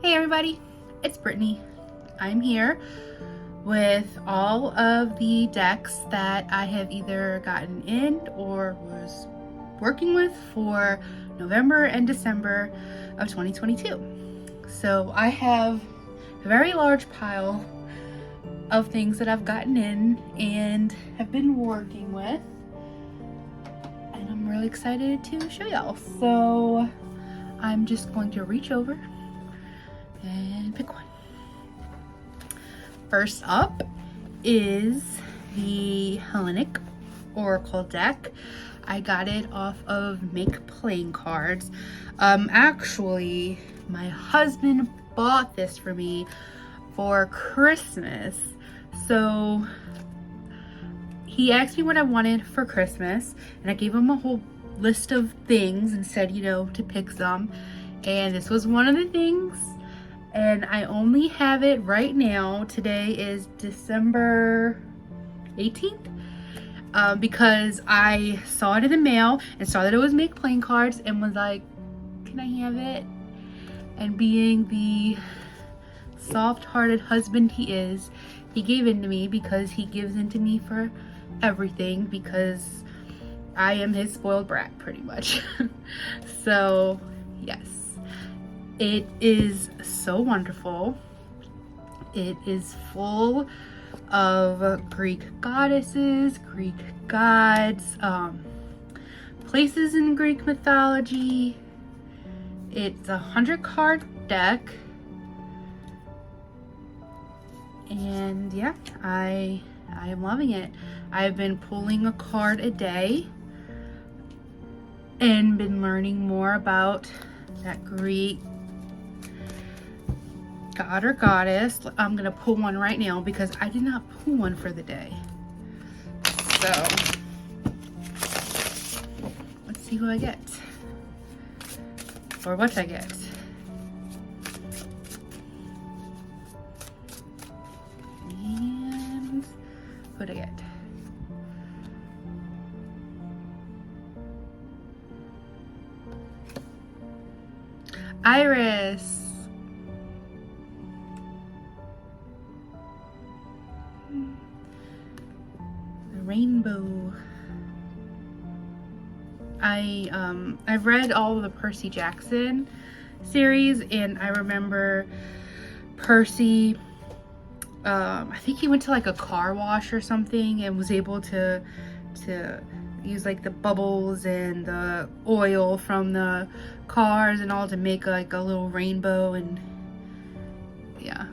Hey everybody, it's Brittany. I'm here with all of the decks that I have either gotten in or was working with for November and December of 2022. So I have a very large pile of things that I've gotten in and have been working with, and I'm really excited to show y'all. So I'm just going to reach over and pick one. First up is the Hellenic Oracle deck. I got it off of Make Playing Cards. Actually, my husband bought this for me for Christmas. So he asked me what I wanted for Christmas, and I gave him a whole list of things and said, you know, to pick some. And this was one of the things. And I only have it right now. Today is December 18th. Because I saw it in the mail and saw that it was Make Playing Cards and was like, can I have it? And being the soft-hearted husband he is, he gave in to me because he gives in to me for everything, because I am his spoiled brat pretty much. So yes. It is so wonderful. It is full of Greek goddesses, Greek gods, places in Greek mythology. It's a 100-card deck. And yeah, I am loving it. I've been pulling a card a day and been learning more about that Greek god or goddess. I'm gonna pull one right now because I did not pull one for the day. So let's see who I get, or what I get. And who'd I get? Iris. Rainbow. I've read all of the Percy Jackson series, and I remember Percy, I think he went to like a car wash or something and was able to use like the bubbles and the oil from the cars and all to make like a little rainbow. And yeah,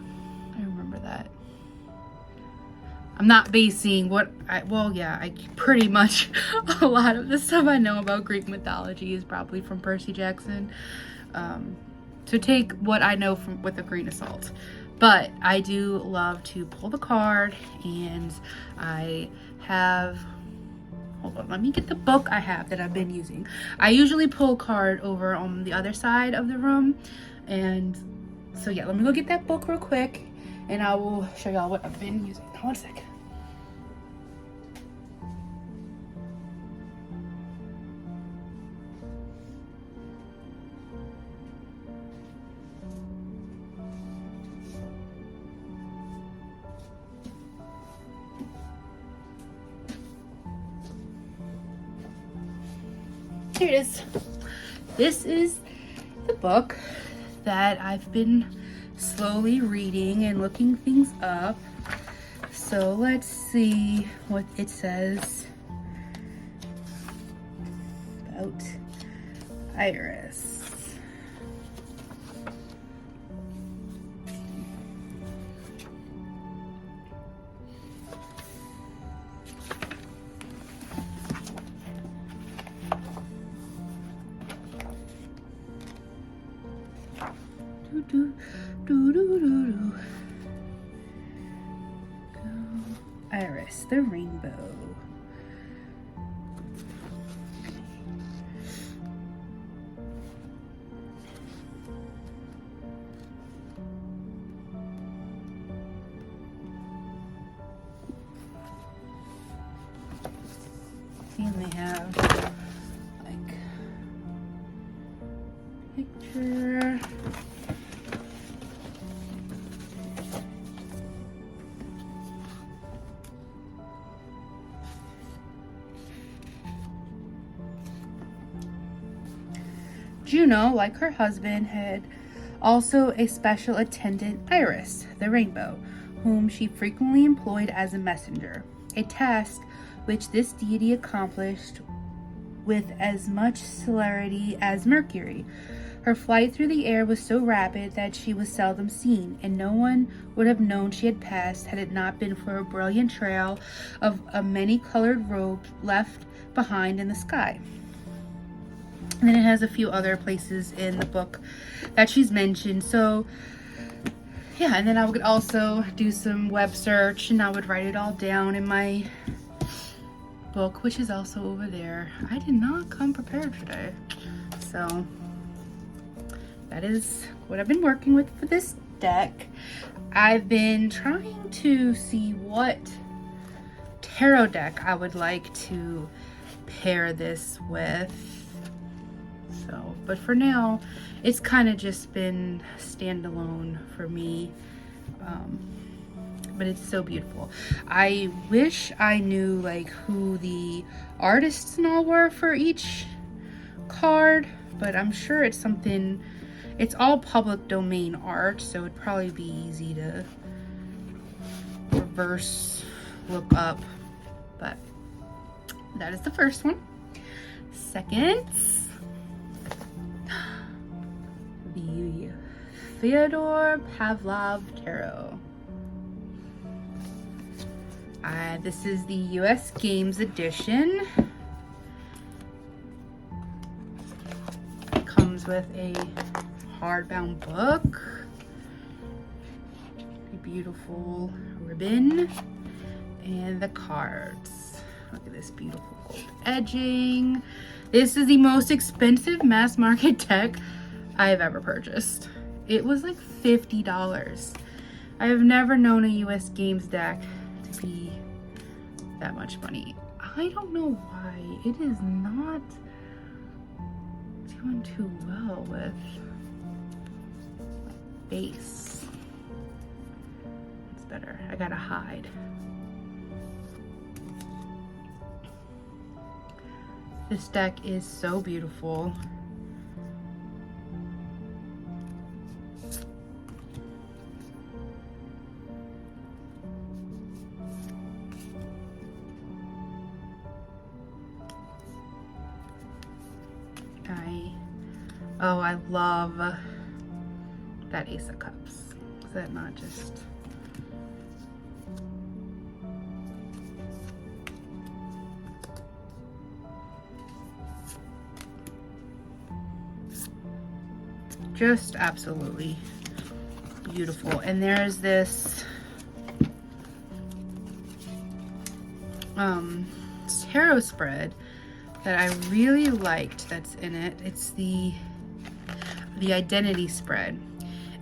I remember that. I'm not basing I pretty much a lot of the stuff I know about Greek mythology is probably from Percy Jackson. So take what I know with a grain of salt. But I do love to pull the card, and I have, hold on, let me get the book I have that I've been using. I usually pull a card over on the other side of the room. And so yeah, let me go get that book real quick, and I will show y'all what I've been using. Hold on a second. Here it is. This is the book that I've been slowly reading and looking things up. So let's see what it says about Iris. Iris, the rainbow. And they have like picture. Juno, like her husband, had also a special attendant, Iris, the rainbow, whom she frequently employed as a messenger, a task which this deity accomplished with as much celerity as Mercury. Her flight through the air was so rapid that she was seldom seen, and no one would have known she had passed had it not been for a brilliant trail of a many-colored robe left behind in the sky. And then it has a few other places in the book that she's mentioned. So yeah, and then I would also do some web search and I would write it all down in my book, which is also over there. I did not come prepared today. So that is what I've been working with for this deck. I've been trying to see what tarot deck I would like to pair this with. So, but for now, it's kind of just been standalone for me. But it's so beautiful. I wish I knew like who the artists and all were for each card, but I'm sure it's something, it's all public domain art, so it'd probably be easy to reverse look up. But that is the first one. Second, the Fyodor Pavlov Tarot. This is the US Games edition. It comes with a hardbound book, a beautiful ribbon, and the cards. Look at this beautiful gold edging. This is the most expensive mass market deck I've ever purchased. It was like $50. I have never known a US Games deck to be that much money. I don't know why it is not doing too well with base. It's better. I gotta hide. This deck is so beautiful. I love that Ace of Cups. Is that not just... just absolutely beautiful. And there's this tarot spread that I really liked that's in it. It's the identity spread,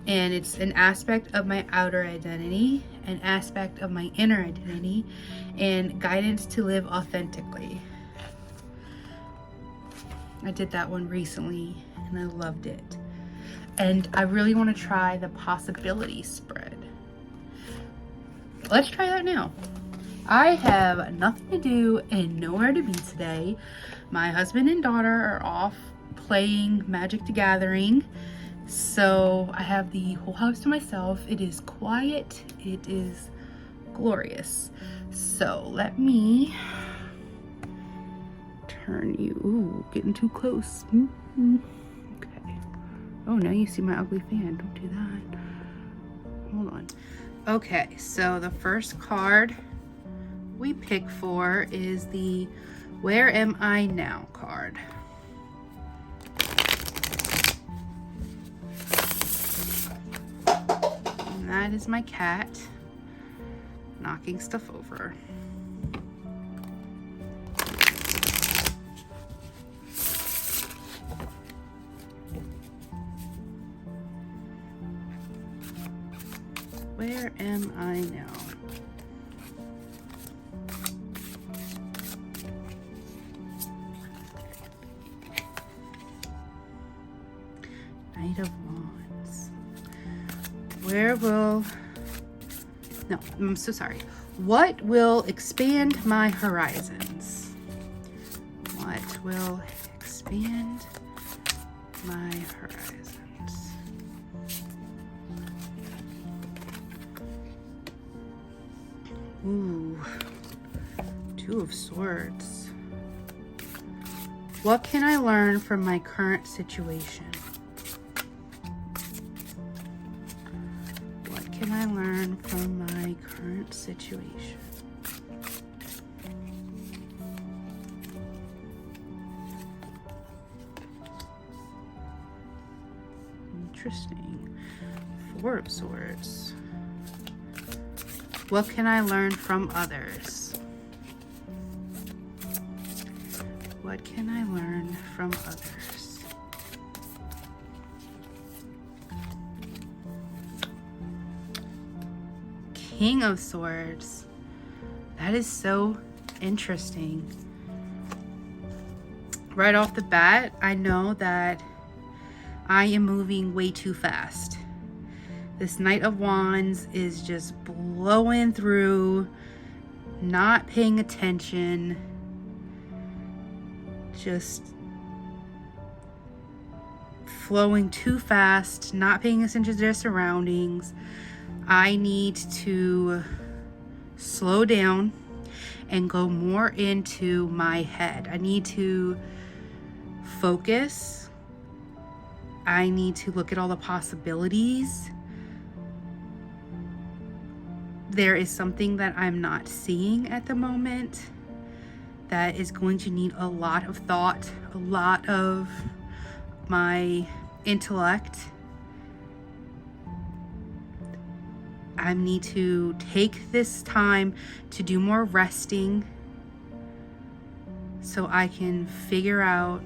and it's an aspect of my outer identity, an aspect of my inner identity, and guidance to live authentically. I did that one recently and I loved it. And I really want to try the possibility spread. Let's try that now. I have nothing to do and nowhere to be today. My husband and daughter are off playing Magic the Gathering, so I have the whole house to myself. It is quiet. It is glorious. So let me turn you. Ooh, getting too close. Okay. Oh, now you see my ugly fan. Don't do that. Hold on. Okay, so the first card we pick for is the Where Am I Now card. And that is my cat knocking stuff over. Where am I now? Knight of Wands. Where will... No, I'm so sorry. What will expand my horizons? What will expand my horizons. Ooh, Two of Swords. What can I learn from my current situation? What can I learn from my current situation? Interesting. Four of Swords. What can I learn from others? What can I learn from others? King of Swords. That is so interesting. Right off the bat, I know that I am moving way too fast. This Knight of Wands is just blowing through, not paying attention, just flowing too fast, not paying attention to their surroundings. I need to slow down and go more into my head. I need to focus. I need to look at all the possibilities. There is something that I'm not seeing at the moment that is going to need a lot of thought, a lot of my intellect. I need to take this time to do more resting so I can figure out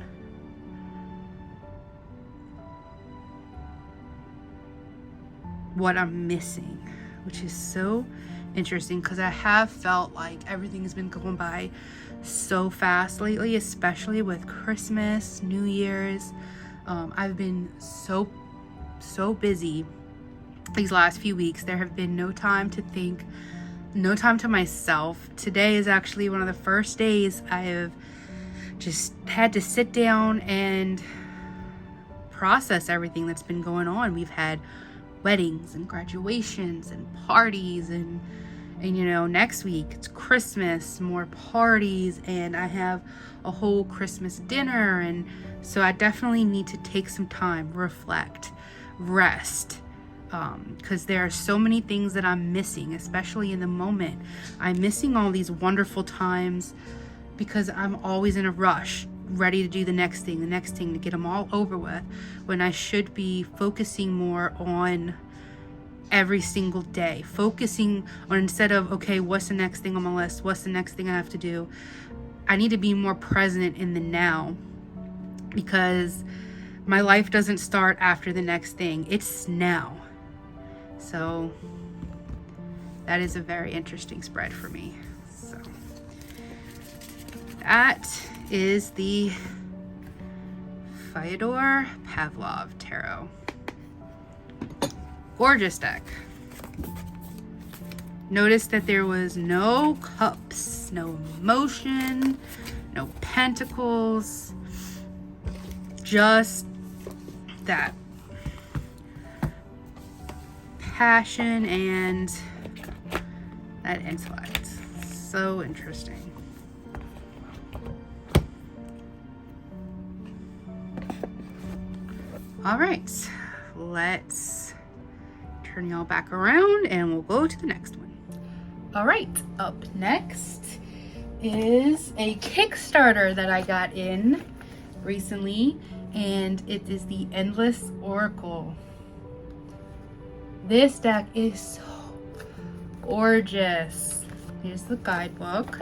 what I'm missing, which is so interesting because I have felt like everything has been going by so fast lately, especially with Christmas, New Year's. I've been so busy these last few weeks. There have been no time to think, no time to myself. Today is actually one of the first days I have just had to sit down and process everything that's been going on. We've had weddings and graduations and parties and you know, next week it's Christmas, more parties, and I have a whole Christmas dinner, and so I definitely need to take some time, reflect, rest, because there are so many things that I'm missing, especially in the moment. I'm missing all these wonderful times because I'm always in a rush, ready to do the next thing, to get them all over with, when I should be focusing more on every single day, focusing on, instead of, okay, what's the next thing on my list? What's the next thing I have to do? I need to be more present in the now, because my life doesn't start after the next thing. It's now. So that is a very interesting spread for me. So that is the Fyodor Pavlov Tarot. Gorgeous deck. Notice that there was no cups, no emotion, no pentacles, just that passion and that intellect. So interesting. All right, let's turn y'all back around and we'll go to the next one. All right, up next is a Kickstarter that I got in recently, and it is the Endless Oracle. This deck is so gorgeous. Here's the guidebook.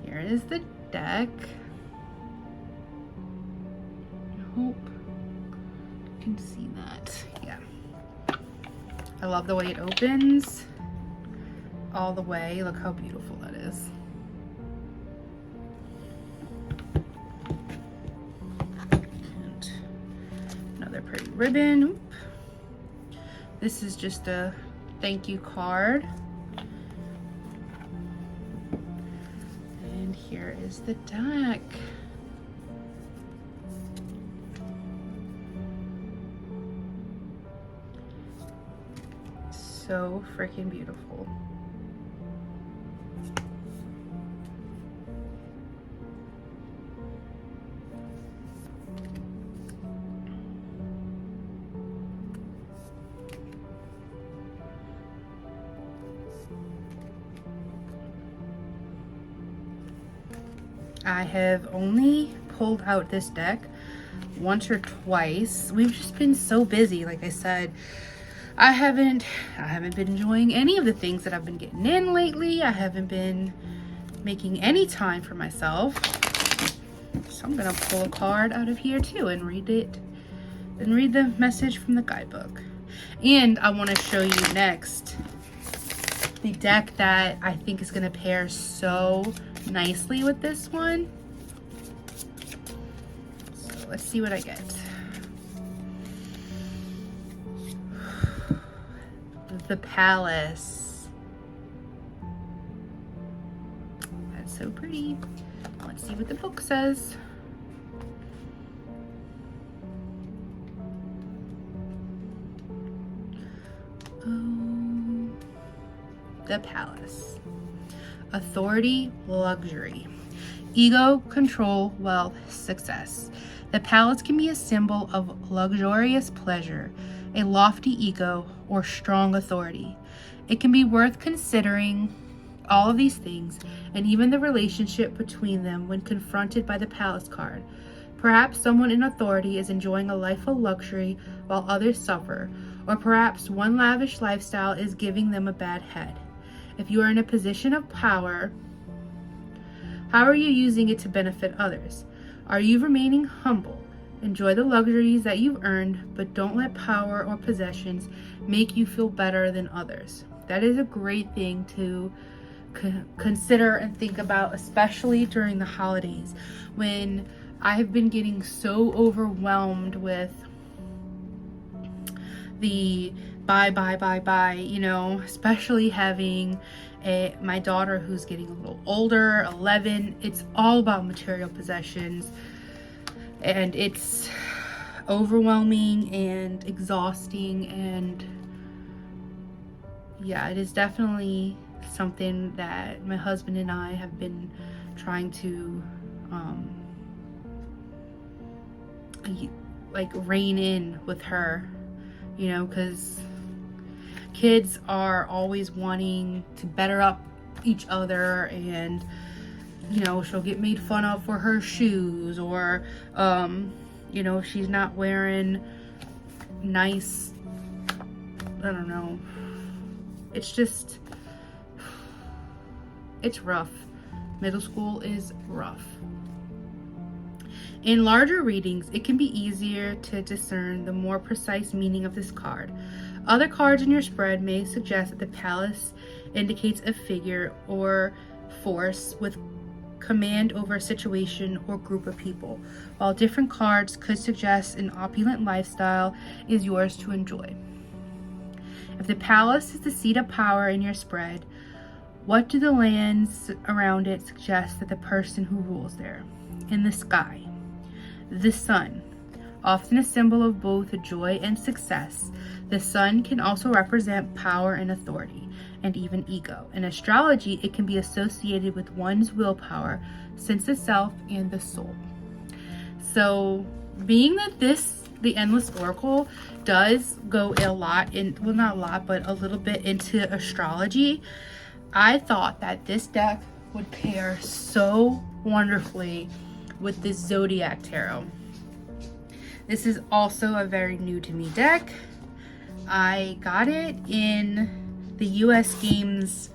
Here is the deck. I hope you can see that. Yeah. I love the way it opens all the way. Look how beautiful that is. And another pretty ribbon. Oop. This is just a thank you card. And here is the deck. so freaking beautiful. I have only pulled out this deck once or twice. We've just been so busy. Like I said, I haven't been enjoying any of the things that I've been getting in lately. I haven't been making any time for myself. So I'm gonna pull a card out of here too and read it and read the message from the guidebook. And I want to show you next the deck that I think is gonna pair so nicely with this one. So let's see what I get. The Palace. That's so pretty. Let's see what the book says. Oh, the Palace. Authority, luxury, ego, control, wealth, success. The palace can be a symbol of luxurious pleasure, a lofty ego, or strong authority. It can be worth considering all of these things and even the relationship between them when confronted by the palace card. Perhaps someone in authority is enjoying a life of luxury while others suffer, or perhaps one lavish lifestyle is giving them a bad head. If you are in a position of power, how are you using it to benefit others? Are you remaining humble? Enjoy the luxuries that you've earned, but don't let power or possessions make you feel better than others. That is a great thing to consider and think about, especially during the holidays when I've been getting so overwhelmed with the buy, you know, especially having my daughter who's getting a little older, 11. It's all about material possessions, and it's overwhelming and exhausting, and yeah, it is definitely something that my husband and I have been trying to like rein in with her, you know, because kids are always wanting to better up each other, and you know, she'll get made fun of for her shoes, or you know, she's not wearing nice, I don't know, it's just, it's rough. Middle school is rough. In larger readings, it can be easier to discern the more precise meaning of this card. Other cards in your spread may suggest that the palace indicates a figure or force with command over a situation or group of people, while different cards could suggest an opulent lifestyle is yours to enjoy. If the palace is the seat of power in your spread, what do the lands around it suggest that the person who rules there? In the sky, the sun, often a symbol of both joy and success. The sun can also represent power and authority, and even ego. In astrology, it can be associated with one's willpower, sense of self, and the soul. So, being that the Endless Oracle does go a lot in, well, not a lot, but a little bit into astrology, I thought that this deck would pair so wonderfully with this Zodiac Tarot. This is also a very new to me deck. I got it in the US Games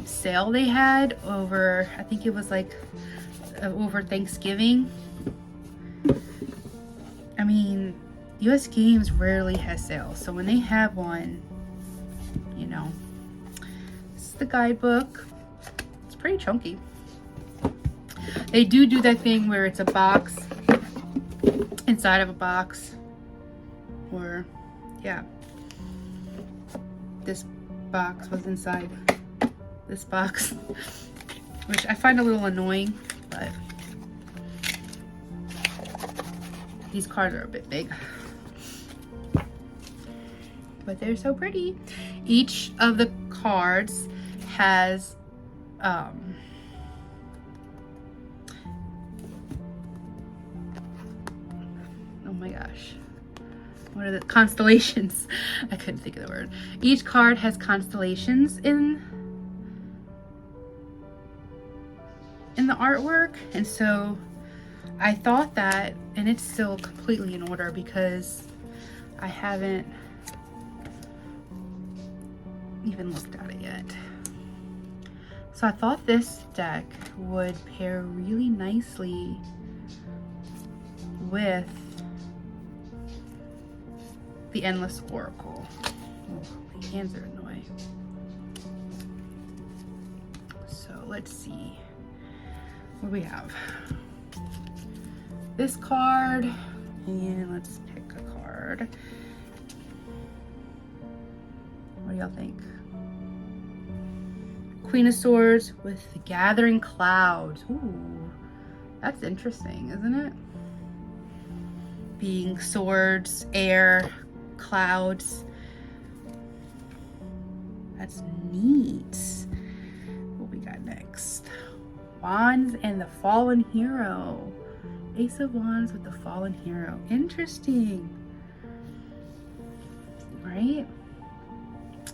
sale they had over, I think it was like over Thanksgiving. I mean, US Games rarely has sales, so when they have one, you know, this is the guidebook. It's pretty chunky. They do that thing where it's a box inside of a box, or yeah, this box was inside this box, which I find a little annoying, but these cards are a bit big, but they're so pretty. Each of the cards has oh my gosh, what are the constellations? I couldn't think of the word. Each card has constellations in the artwork, and so I thought that, and it's still completely in order because I haven't even looked at it yet. So I thought this deck would pair really nicely with the Endless Oracle. Oh, my hands are in the way. So let's see what we have. This card, and let's pick a card. What do y'all think? Queen of Swords with the Gathering Clouds. Ooh, that's interesting, isn't it? Being swords, air, clouds. That's neat. What we got next? Wands and the Fallen Hero. Ace of Wands with the Fallen Hero. Interesting. Right?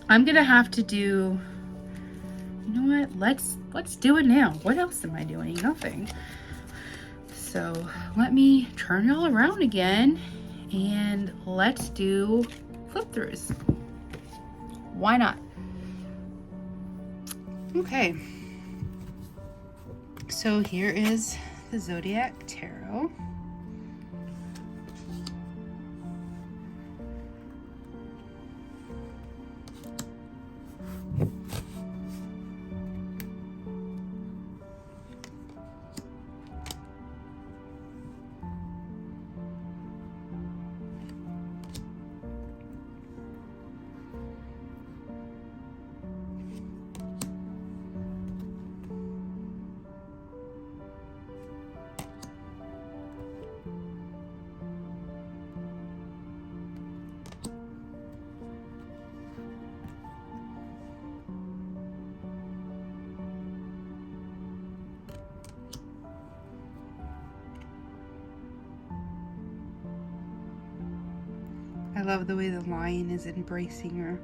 I'm gonna have to do, you know what? Let's do it now. What else am I doing? Nothing. So let me turn y'all around again and let's do flip throughs. Why not? Okay. So here is the Zodiac Tarot. I love the way the lion is embracing her.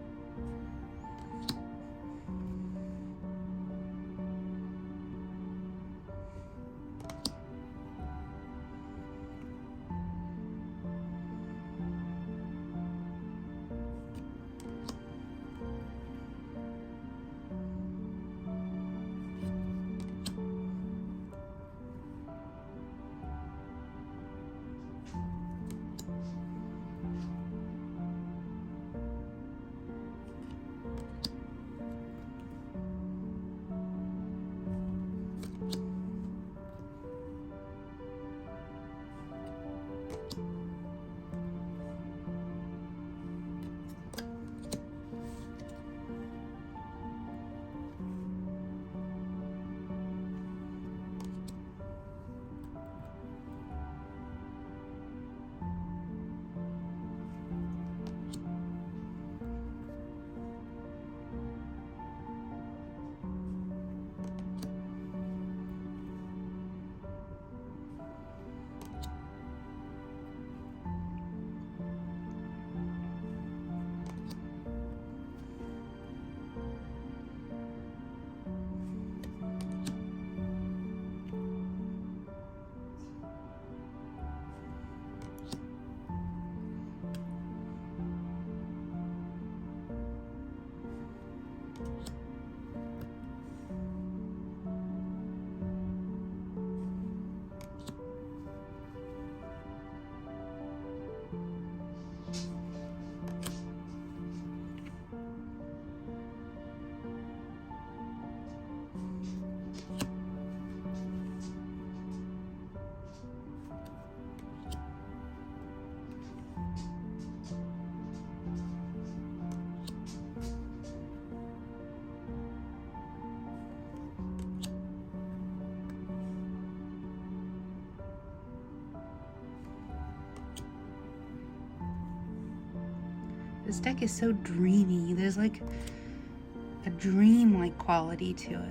This deck is so dreamy. There's like a dream-like quality to it.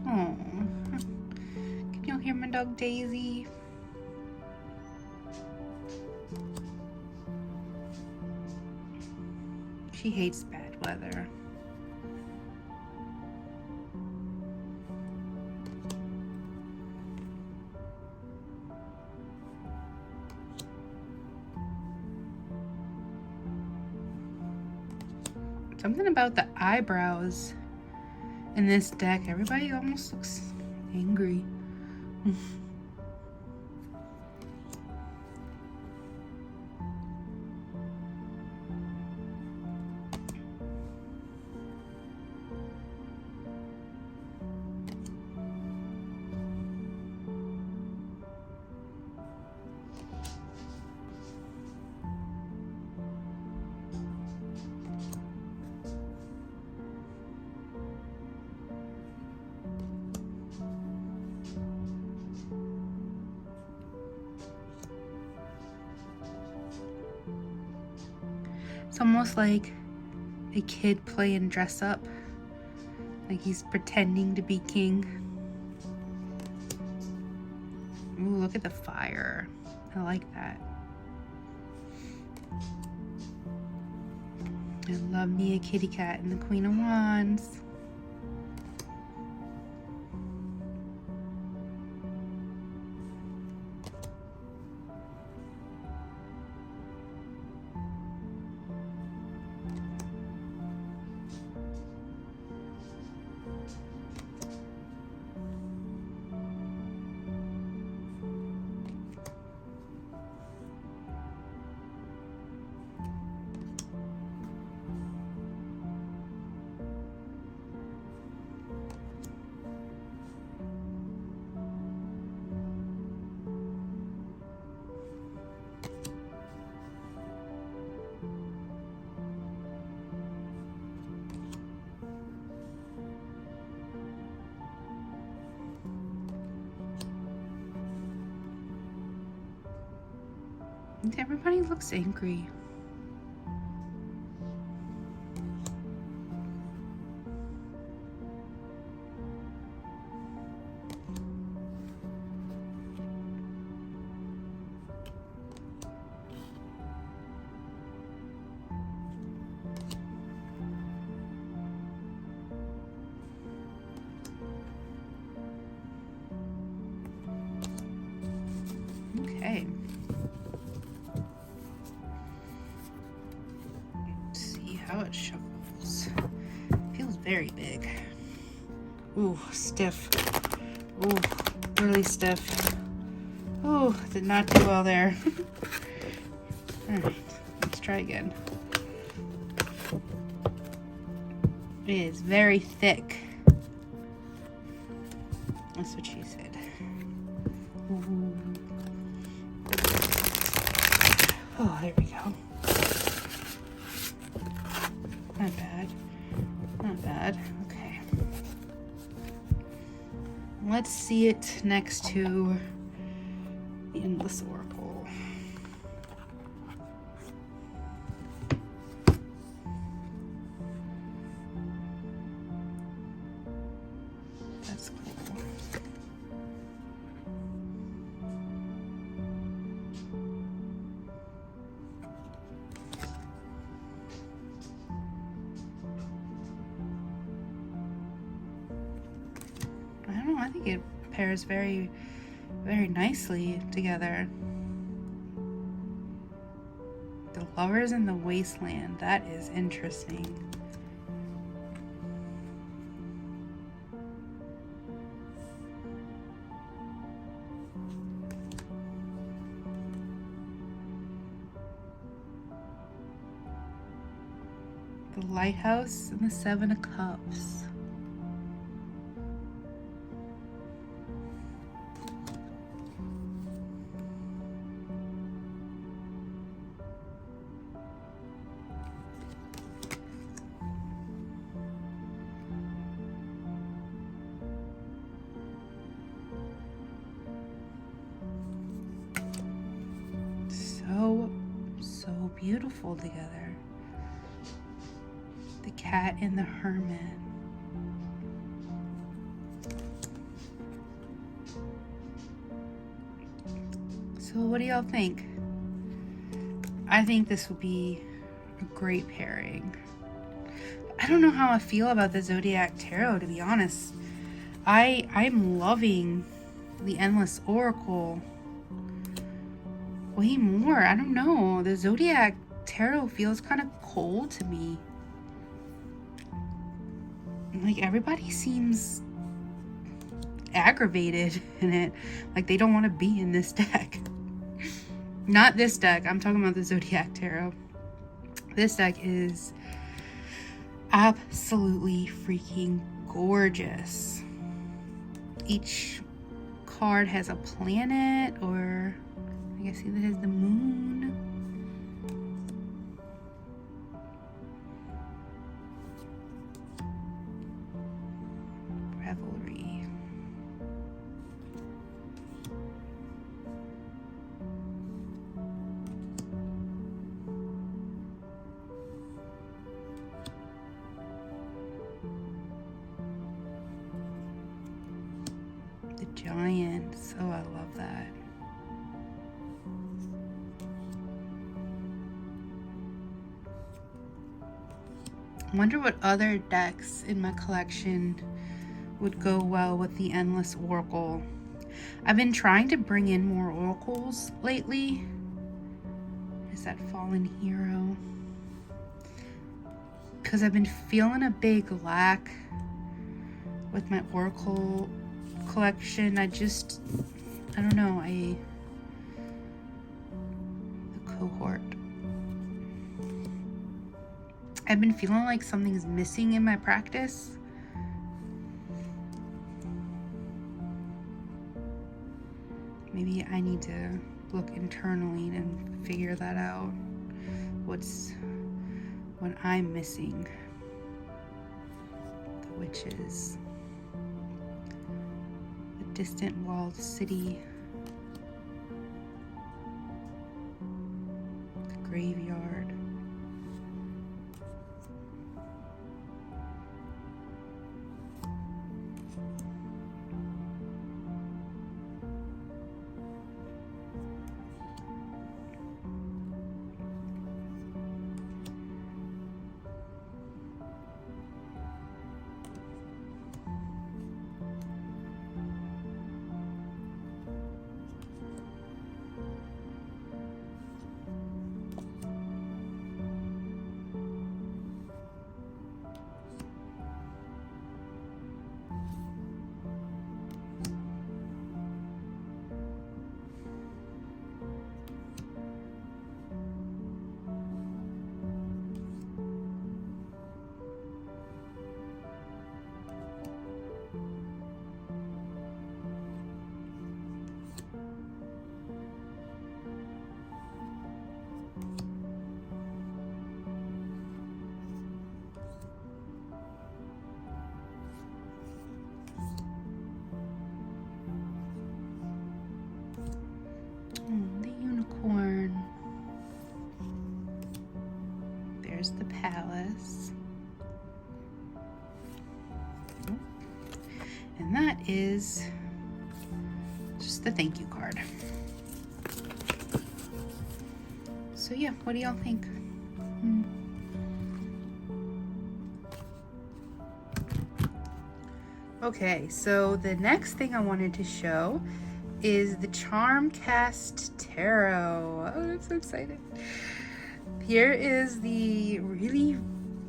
Oh, can y'all hear my dog Daisy? She hates bad weather. Something about the eyebrows in this deck. Everybody almost looks angry. It's almost like a kid playing dress up, like he's pretending to be king. Ooh, look at the fire. I like that. I love me a kitty cat and the Queen of Wands. Everybody looks angry. Okay. How it shuffles. Feels very big. Ooh, stiff. Ooh, really stiff. Ooh, did not do well there. Alright, let's try again. It is very thick. That's what she said. Ooh. Oh, there we go. Not bad. Not bad. Okay. Let's see it next to the Endless Oracle. think it pairs very, very nicely together. The Lovers in the Wasteland. That is interesting. The Lighthouse and the Seven of Cups. So beautiful together. The Cat and the Hermit. So what do y'all think? I think this would be a great pairing. I don't know how I feel about the Zodiac Tarot, to be honest. I'm loving the Endless Oracle way more. I don't know. The Zodiac Tarot feels kind of cold to me. Like, everybody seems aggravated in it. Like, they don't want to be in this deck. Not this deck. I'm talking about the Zodiac Tarot. This deck is absolutely freaking gorgeous. Each card has a planet, or I guess it has the moon. Revelry. The Giants. Oh, I love that. I wonder what other decks in my collection would go well with the Endless Oracle. I've been trying to bring in more oracles lately. Is that Fallen Hero? Because I've been feeling a big lack with my oracle collection. I don't know, the cohort. I've been feeling like something's missing in my practice. Maybe I need to look internally and figure that out. What I'm missing. The Witches. The Distant Walled City. The Graveyard. The Unicorn. There's the Palace. And that is just the thank you card. So yeah, what do y'all think? Okay, so the next thing I wanted to show is the Charm Cast Tarot. Oh, I'm so excited. Here is the really,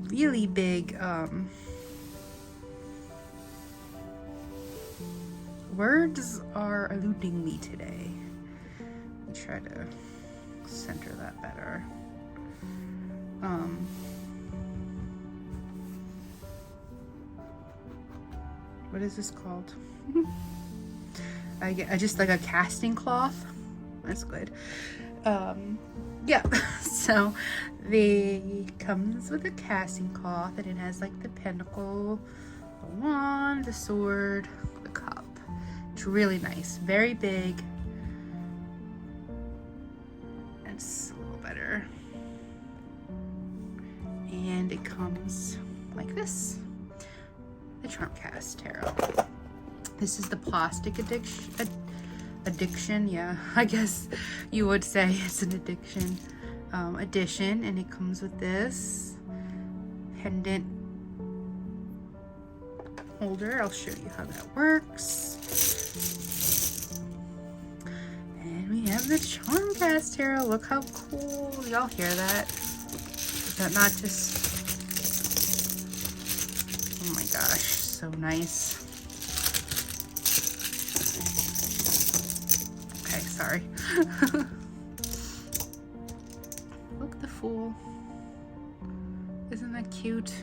really big words are eluding me today. Let me try to center that better. What is this called? I just like a casting cloth. That's good. Yeah. So comes with a casting cloth, and it has like the pentacle, the wand, the sword, the cup. It's really nice. Very big. That's a little better. And it comes like this. The Charm Cast Tarot. This is the plastic addiction. Yeah, I guess you would say it's an addiction edition, and it comes with this pendant holder. I'll show you how that works. And we have the Charm Cast Tarot. Look how cool. Y'all hear that? Is that not just... Oh my gosh, so nice. Okay, sorry. Look, the Fool. Isn't that cute?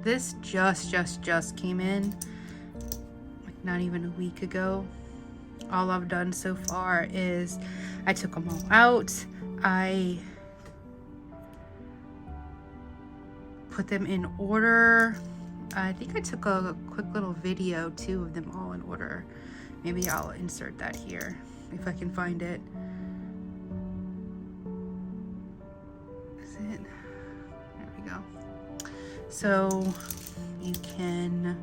This just came in, like not even a week ago. All I've done so far is I took them all out. I put them in order. I think I took a quick little video too of them all in order. Maybe I'll insert that here if I can find it. Is it? There we go. So you can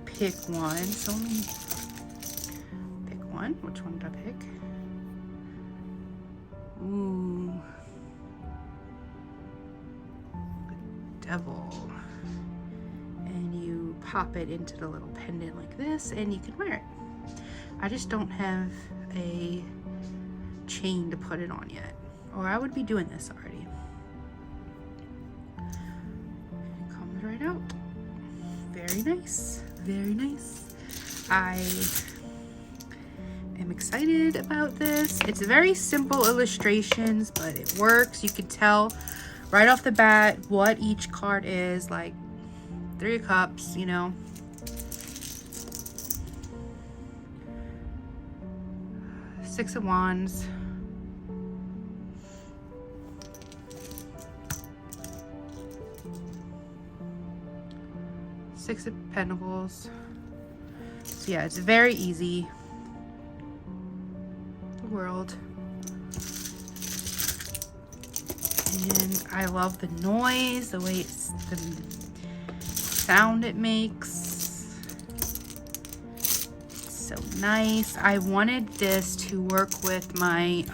pick one. So let me pick one. Which one did I pick? Ooh. The Devil. And you pop it into the little pendant like this, and you can wear it. I just don't have a chain to put it on yet, or I would be doing this already. It comes right out. Very nice. Very nice. I am excited about this. It's very simple illustrations, but it works. You can tell right off the bat what each card is, like 3 of Cups, you know. Six of Wands. Six of Pentacles. So yeah, it's very easy. The World. And I love the noise, the way it's the sound it makes. It's so nice. I wanted this to work with my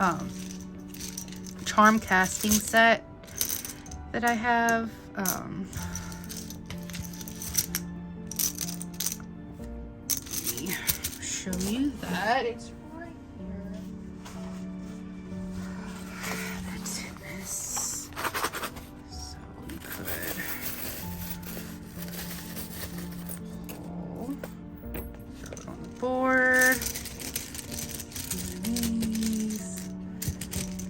charm casting set that I have. Let me show you that. It's right here. That's in this. So we could pull, throw it on the board. These,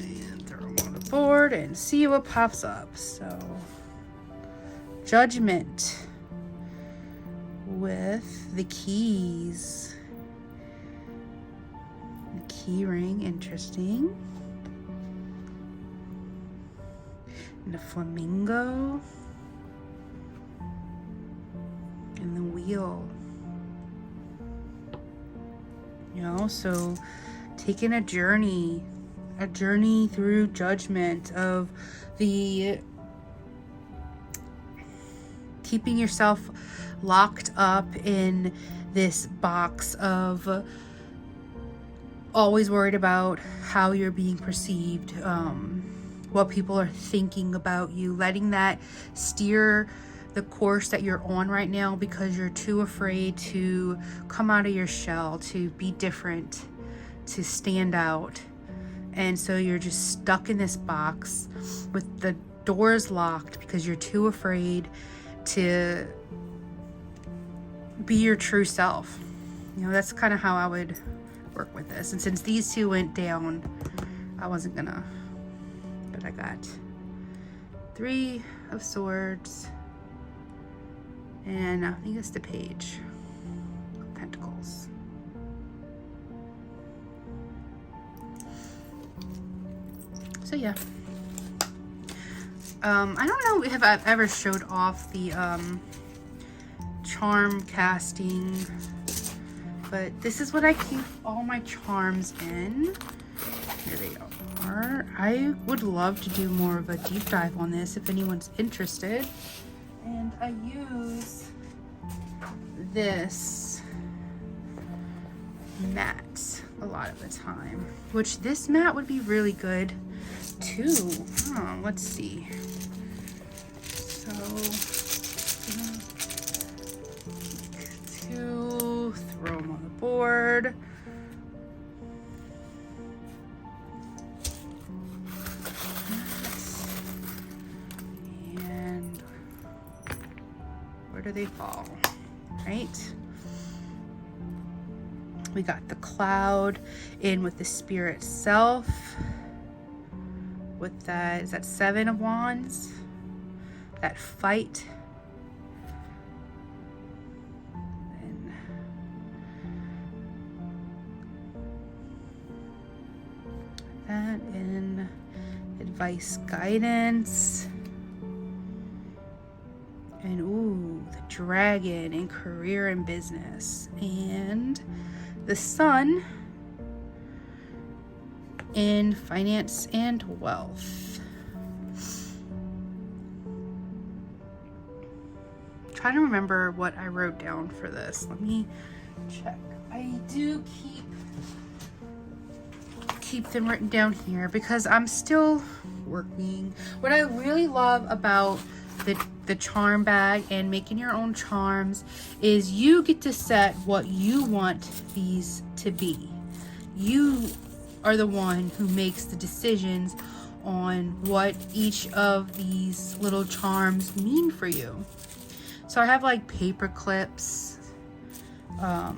and throw them on the board and see what pops up. So, Judgment with the keys. The key ring, interesting. And the flamingo. And the wheel. You know, so taking a journey through judgment of the keeping yourself locked up in this box of always worried about how you're being perceived, what people are thinking about you, letting that steer the course that you're on right now because you're too afraid to come out of your shell, to be different, to stand out. And so you're just stuck in this box with the doors locked because you're too afraid to be your true self. You know, that's kind of how I would work with this. And since these two went down, I wasn't gonna, but I got 3 of Swords, and I think it's the Page of Pentacles. So yeah, I don't know if I've ever showed off the charm casting, but this is what I keep all my charms in. Here they are. I would love to do more of a deep dive on this if anyone's interested. And I use this mat a lot of the time, which this mat would be really good too. Let's see. So, two, throw them on the board. And where do they fall? Right? We got the Cloud in with the Spirit Self. With that, is that 7 of Wands? That Fight. And that in Advice, Guidance. And ooh, the Dragon in Career and Business. And the Sun in Finance and Wealth. I'm trying to remember what I wrote down for this. Let me check. I do keep them written down here because I'm still working. What I really love about the charm bag and making your own charms is you get to set what you want these to be. You are the one who makes the decisions on what each of these little charms mean for you. So I have like paper clips, I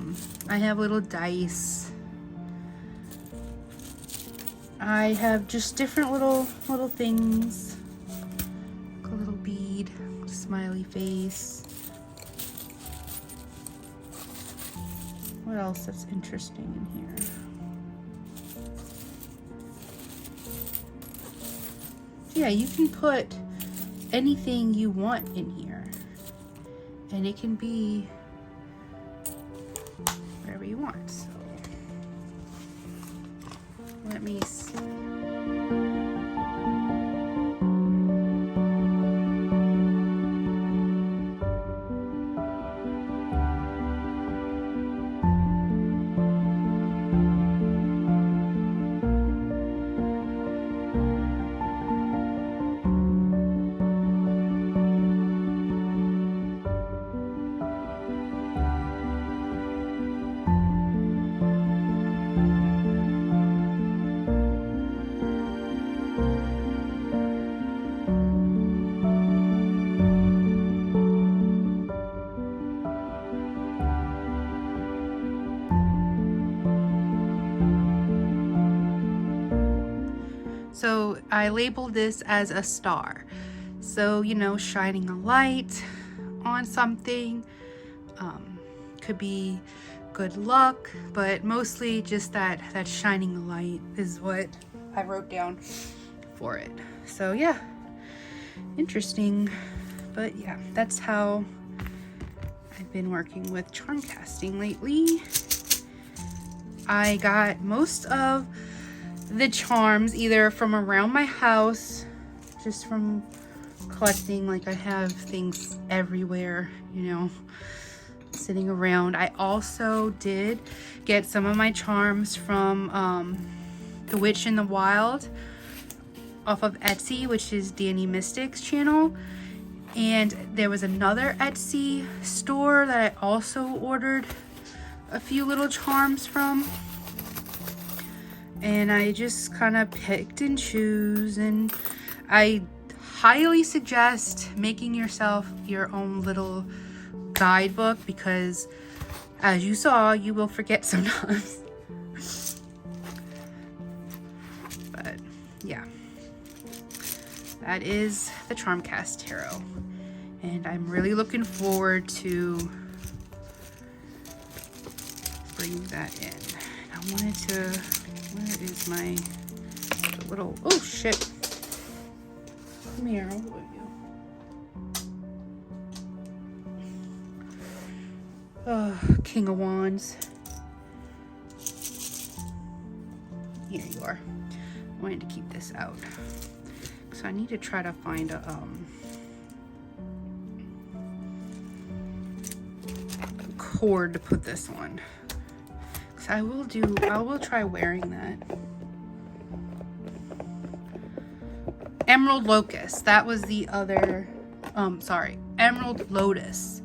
have little dice, I have just different little things, like a little bead, smiley face. What else that's interesting in here? Yeah, you can put anything you want in here, and it can be whatever you want. So let me see. So I labeled this as a star. So, you know, shining a light on something, could be good luck, but mostly just that shining a light is what I wrote down for it. So yeah, interesting. But yeah, that's how I've been working with charm casting lately. I got most of the charms either from around my house, just from collecting. Like I have things everywhere, you know, sitting around. I also did get some of my charms from The Witch in the Wild off of Etsy, which is Danny Mystic's channel. And there was another Etsy store that I also ordered a few little charms from. And I just kind of picked and choose, and I highly suggest making yourself your own little guidebook, because as you saw, you will forget sometimes. But yeah, that is the Charmcast Tarot, and I'm really looking forward to bringing that in. I wanted to, where is my little, oh shit, come here, how are you? Oh, King of Wands. Here you are. I wanted to keep this out, so I need to try to find a cord to put this on. So I will try wearing that. Emerald Locust, that was the other, sorry, Emerald Lotus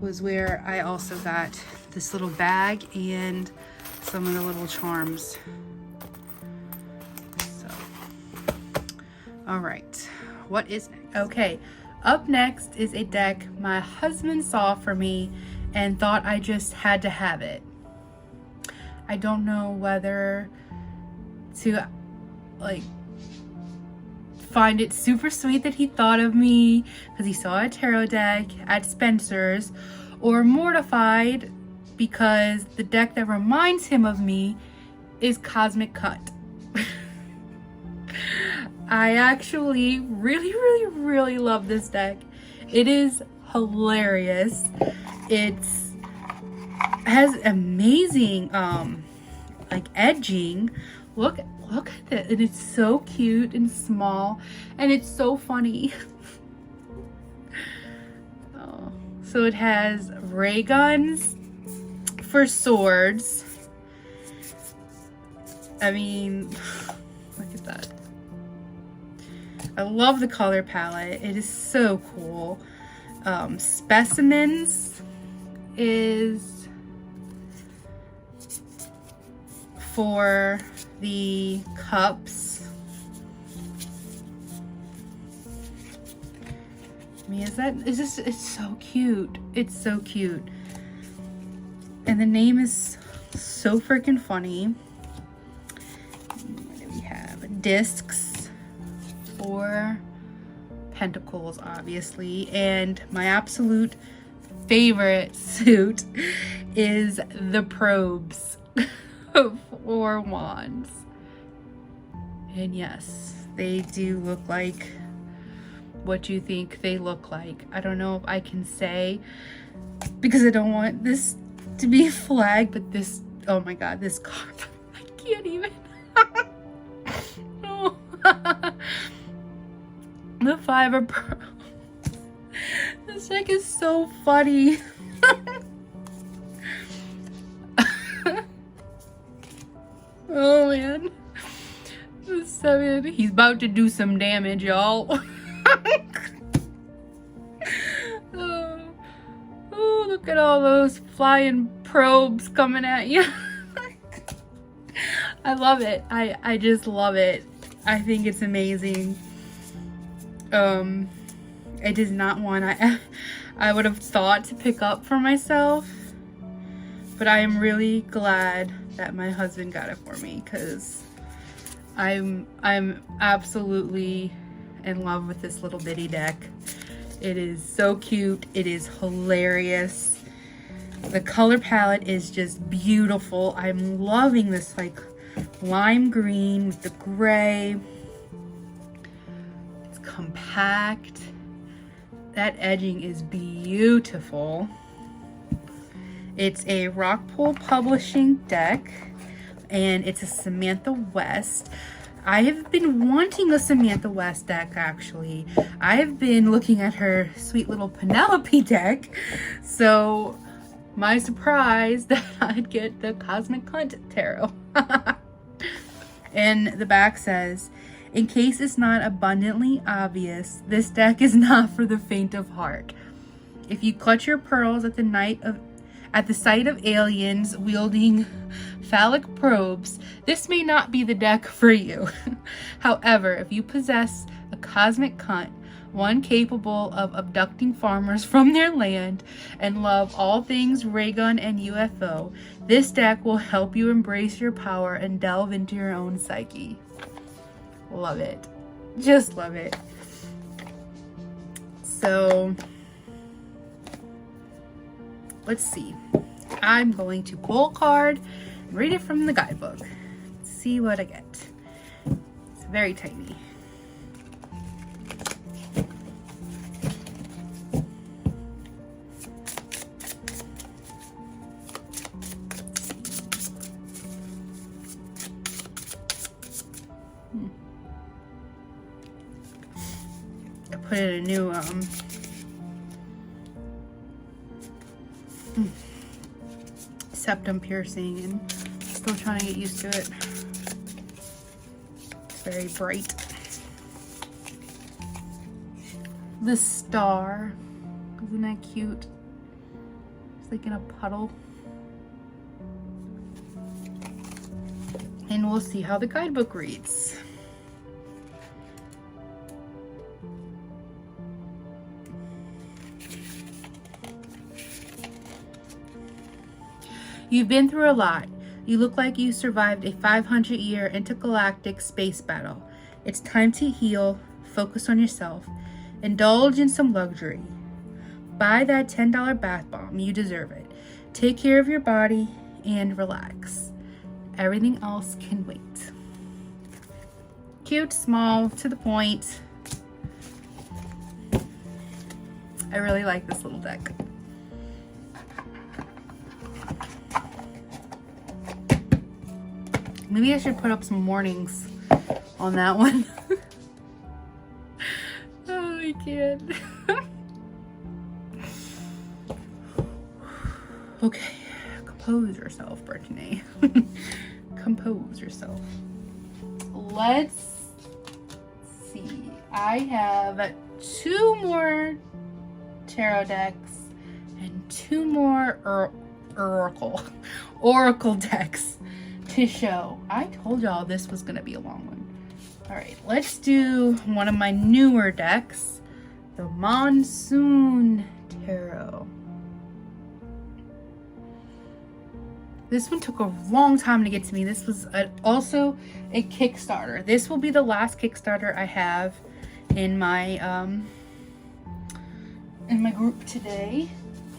was where I also got this little bag and some of the little charms. So, all right, what is next? Okay, up next is a deck my husband saw for me and thought I just had to have it. I don't know whether to like find it super sweet that he thought of me because he saw a tarot deck at Spencer's, or mortified because the deck that reminds him of me is Cosmic Cut. I actually really love this deck. It is hilarious. It has amazing like edging. Look at that, and it's so cute and small, and it's so funny. Oh, so it has ray guns for swords. I mean, look at that. I love the color palette. It is so cool. Specimens is for the cups. I mean, it's so cute. It's so cute. And the name is so freaking funny. What do we have? Discs for pentacles, obviously. And my absolute favorite suit is the probes for wands. And yes, they do look like what you think they look like. I don't know if I can say, because I don't want this to be flagged, but this, oh my god, this card, I can't even. Oh. The Five of Pearls. This deck is so funny. Oh man. The Seven. He's about to do some damage, y'all. Oh, look at all those flying probes coming at you. I love it. I just love it. I think it's amazing. It is not one I would have thought to pick up for myself, but I am really glad that my husband got it for me, because I'm absolutely in love with this little bitty deck. It is so cute. It is hilarious. The color palette is just beautiful. I'm loving this like lime green with the gray. It's compact. That edging is beautiful. It's a Rockpool Publishing deck, and it's a Samantha West. I have been wanting a Samantha West deck, actually. I have been looking at her sweet little Penelope deck. So my surprise that I'd get the Cosmic Cunt Tarot. And the back says, in case it's not abundantly obvious, this deck is not for the faint of heart. If you clutch your pearls at the sight of aliens wielding phallic probes, this may not be the deck for you. However, if you possess a cosmic cunt, one capable of abducting farmers from their land, and love all things ray gun and UFO, this deck will help you embrace your power and delve into your own psyche. Love it. Just love it. So, let's see. I'm going to pull a card and read it from the guidebook. See what I get. It's very tiny. I put in a new septum piercing and still trying to get used to it. It's very bright. The star, isn't that cute? It's like in a puddle. And we'll see how the guidebook reads. You've been through a lot. You look like you survived a 500-year intergalactic space battle. It's time to heal, focus on yourself, indulge in some luxury. Buy that $10 bath bomb. You deserve it. Take care of your body and relax. Everything else can wait. Cute, small, to the point. I really like this little deck. Maybe I should put up some warnings on that one. Oh, I can't. Okay, compose yourself, Brittany. Compose yourself. Let's see. I have 2 more tarot decks and 2 more oracle decks to show. I told y'all this was gonna be a long one. All right, let's do one of my newer decks, the Monsoon Tarot. This one took a long time to get to me. This was also a Kickstarter. This will be the last Kickstarter I have in my group today,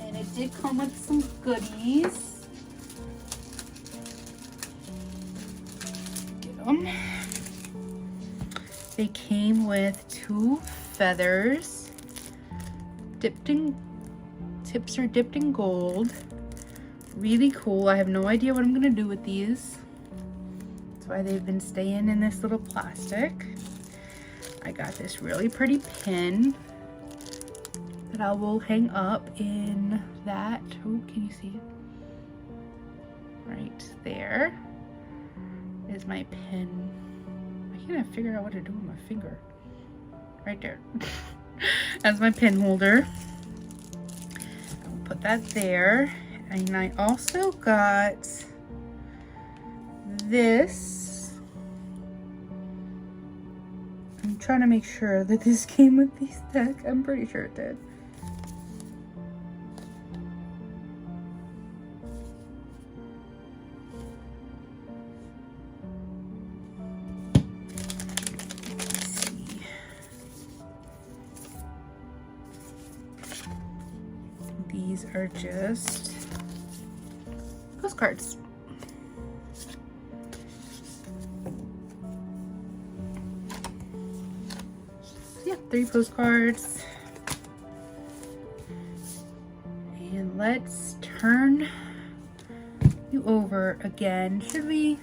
and it did come with some goodies. They came with 2 feathers, tips are dipped in gold. Really cool. I have no idea what I'm gonna do with these. That's why they've been staying in this little plastic. I got this really pretty pin that I will hang up in that. Oh, can you see it? Right there is my pin. I can't figure out what to do with my finger. Right there. That's my pin holder. I'll put that there. And I also got this. I'm trying to make sure that this came with these decks. I'm pretty sure it did. These are just postcards. So yeah, 3 postcards. And let's turn you over again. Should we?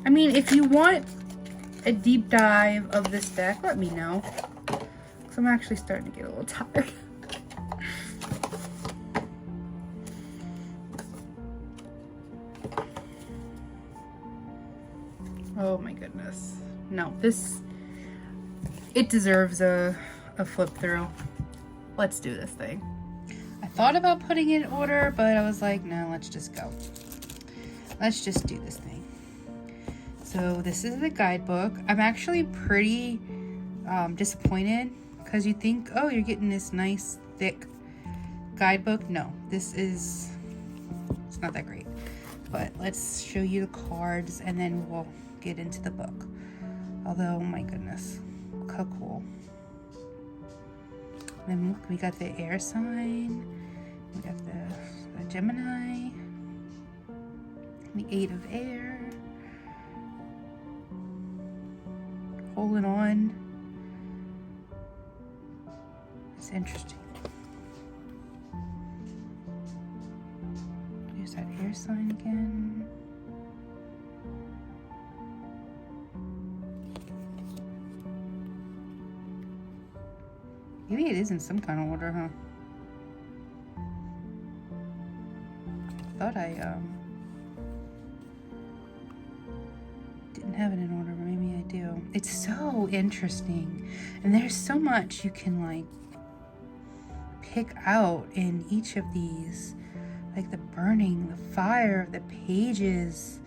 I mean, if you want a deep dive of this deck, let me know. 'Cause I'm actually starting to get a little tired. Oh my goodness. No, it deserves a flip through. Let's do this thing. I thought about putting it in order, but I was like, no, let's just go. Let's just do this thing. So this is the guidebook. I'm actually pretty disappointed because you think, oh, you're getting this nice thick guidebook. No, it's not that great. But let's show you the cards and then we'll get into the book. Although, oh my goodness, look how cool. Then look, we got the air sign, we got the Gemini, the 8 of air, holding on. It's interesting. There's that air sign again. Maybe it is in some kind of order, huh? Thought I didn't have it in order, but maybe I do. It's so interesting. And there's so much you can like pick out in each of these. Like the burning, the fire, the pages.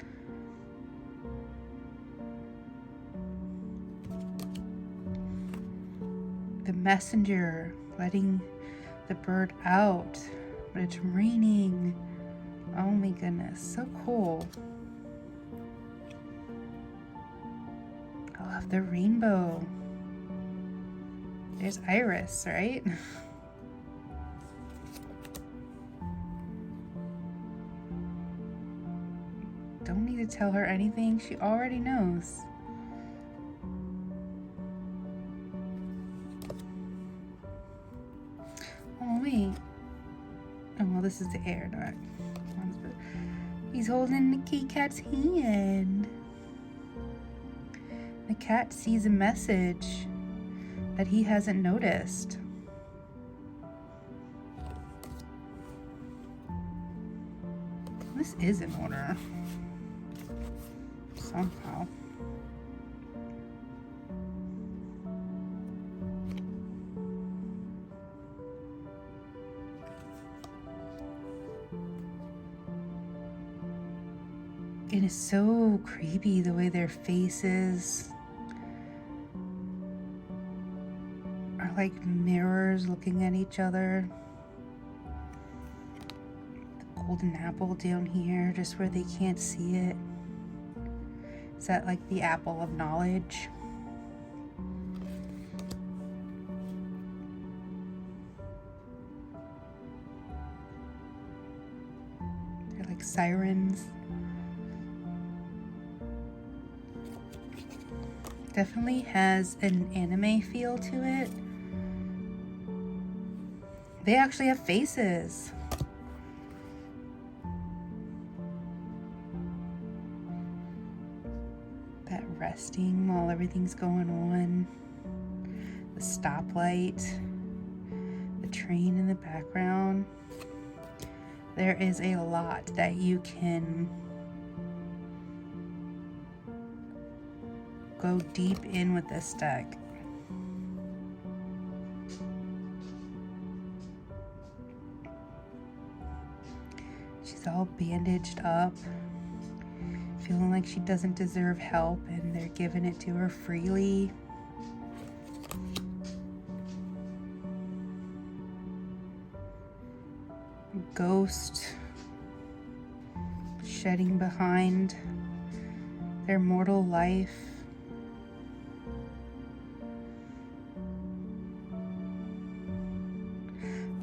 The messenger letting the bird out, but it's raining. Oh my goodness, so cool. I love the rainbow. There's Iris, right? Don't need to tell her anything, she already knows. Oh wait. Oh well, this is the air, not. He's holding the kitty cat's hand. The cat sees a message that he hasn't noticed. This is in order. Somehow. It is so creepy the way their faces are like mirrors looking at each other. The golden apple down here, just where they can't see it. Is that like the apple of knowledge? They're like sirens. Definitely has an anime feel to it. They actually have faces. That resting while everything's going on. The stoplight. The train in the background. There is a lot that you can go deep in with this deck. She's all bandaged up, feeling like she doesn't deserve help, and they're giving it to her freely. Ghost shedding behind their mortal life.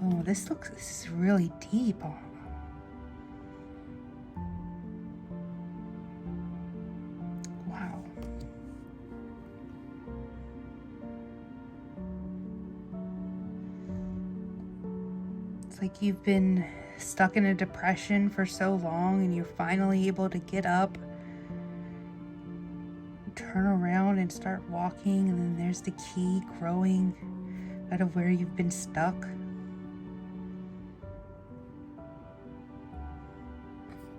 Oh, this is really deep. Wow. It's like you've been stuck in a depression for so long and you're finally able to get up, turn around and start walking, and then there's the key growing out of where you've been stuck.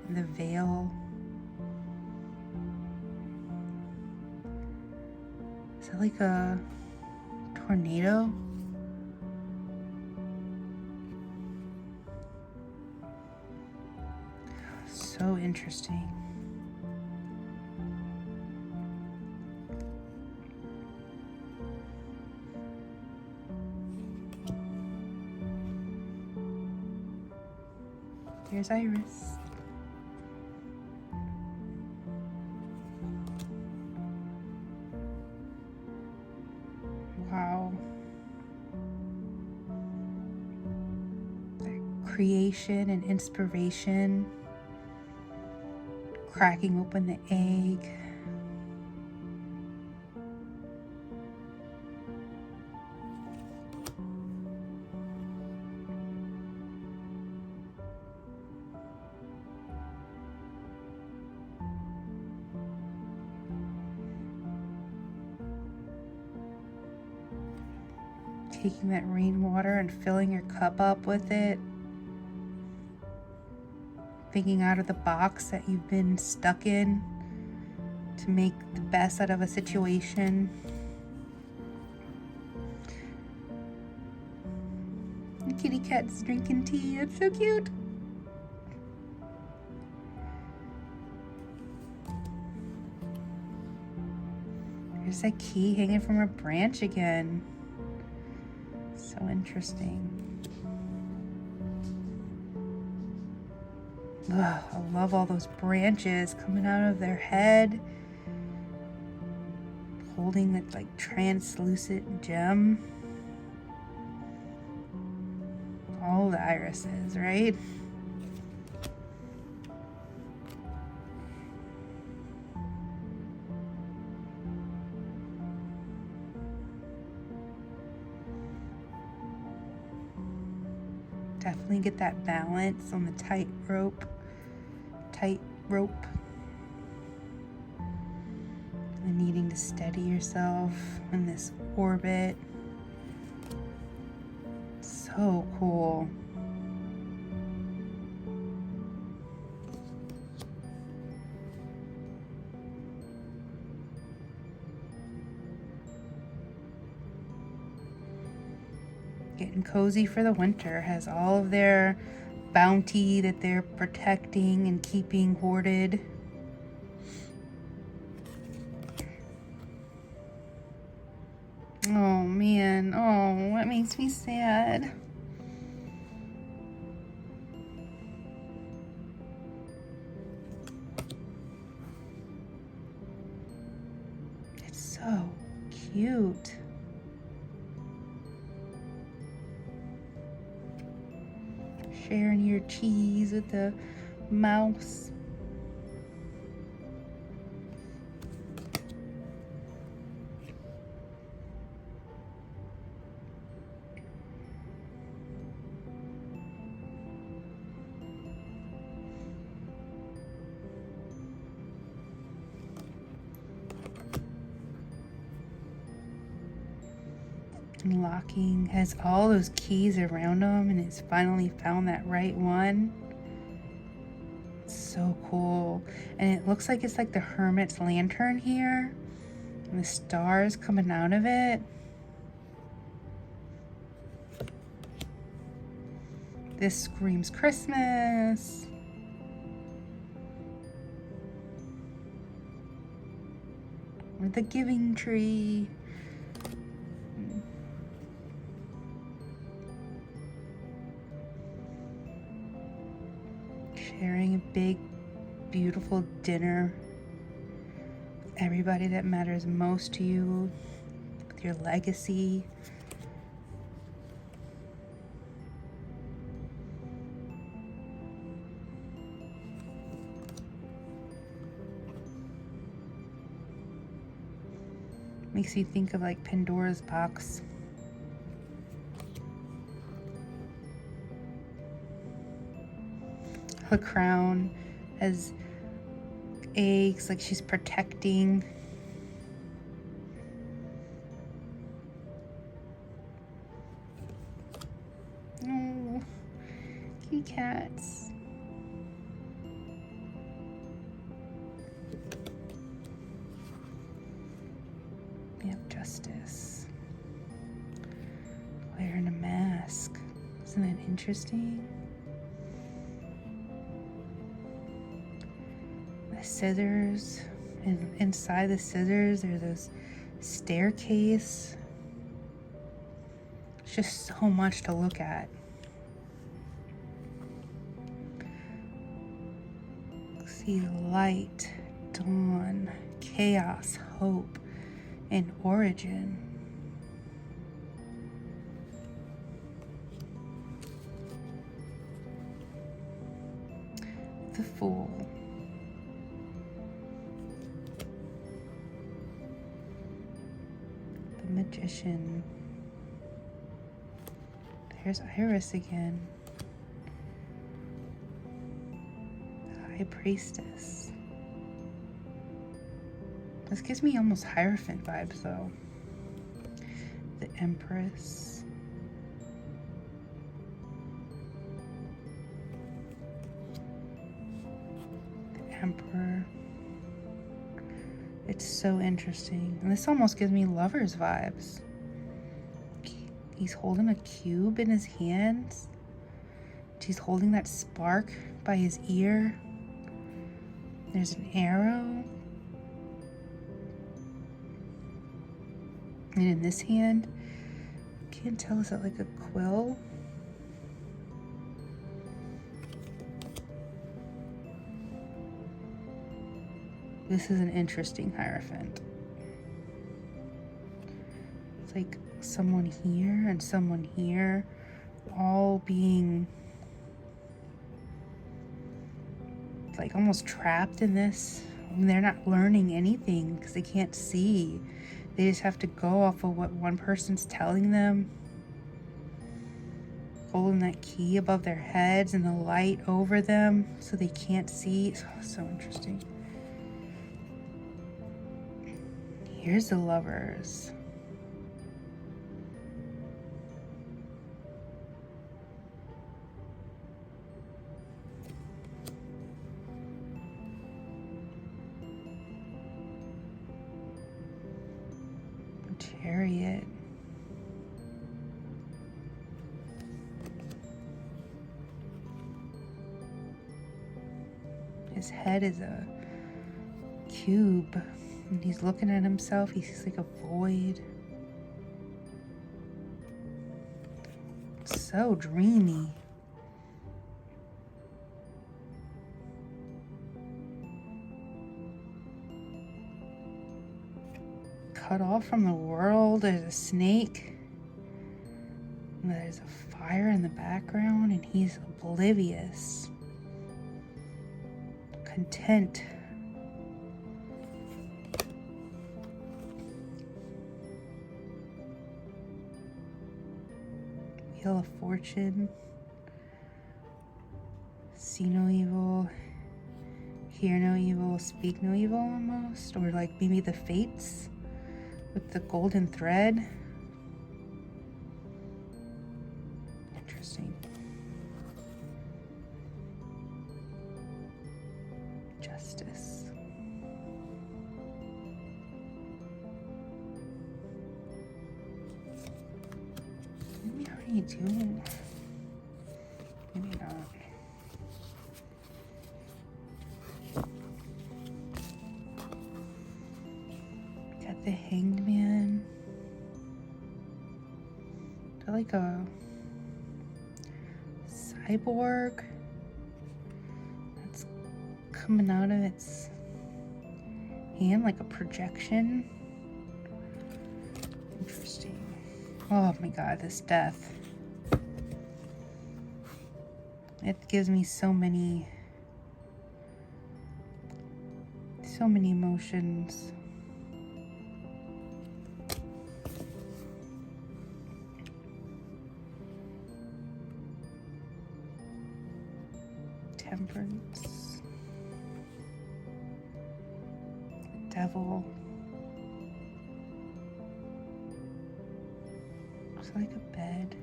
And the veil. like a tornado? So interesting. Here's Iris. Wow. That creation and inspiration. Cracking open the egg. Taking that rainwater and filling your cup up with it. Thinking out of the box that you've been stuck in to make the best out of a situation. The kitty cat's drinking tea. It's so cute. There's a key hanging from a branch again. So interesting. Ugh, I love all those branches coming out of their head, holding that like translucent gem. All the irises, right? Definitely get that balance on the tight rope. And needing to steady yourself in this orbit. So cool. Getting cozy for the winter. Has all of their bounty that they're protecting and keeping hoarded. Oh man, oh, that makes me sad. It's so cute. Sharing your cheese with the mouse. Unlocking, has all those keys around him and has finally found that right one. So cool. And it looks like it's like the hermit's lantern here and the stars coming out of it. This screams Christmas. Or the giving tree. Sharing a big, beautiful dinner with everybody that matters most to you, with your legacy. Makes you think of like Pandora's box. Her crown has eggs, like she's protecting. Oh, kitty cats. We have Justice. Wearing a mask. Isn't that interesting? The scissors, and inside the scissors there's this staircase. It's just so much to look at. See light, dawn, chaos, hope, and origin. The Fool. The Magician. There's Iris again. The High Priestess. This gives me almost Hierophant vibes though. The Empress. The Emperor. It's so interesting. And this almost gives me Lovers vibes. He's holding a cube in his hands. He's holding that spark by his ear. There's an arrow. And in this hand, can't tell, is that like a quill? This is an interesting Hierophant. It's like someone here and someone here, all being like almost trapped in this. I mean, they're not learning anything because they can't see. They just have to go off of what one person's telling them. Holding that key above their heads and the light over them so they can't see. It's so interesting. Here's the Lovers. Chariot. His head is a cube, and he's looking at himself. He sees like a void. It's so dreamy. Cut off from the world. There's a snake. There's a fire in the background, and he's oblivious. Content. Wheel of Fortune. See no evil. Hear no evil. Speak no evil almost. Or like maybe the Fates. With the golden thread. Interesting. Justice. Maybe I already do. Maybe not. The Hanged Man. They're like a cyborg that's coming out of its hand like a projection. Interesting. Oh my god, this death. It gives me so many emotions. Temperance. The Devil. Looks like a bed.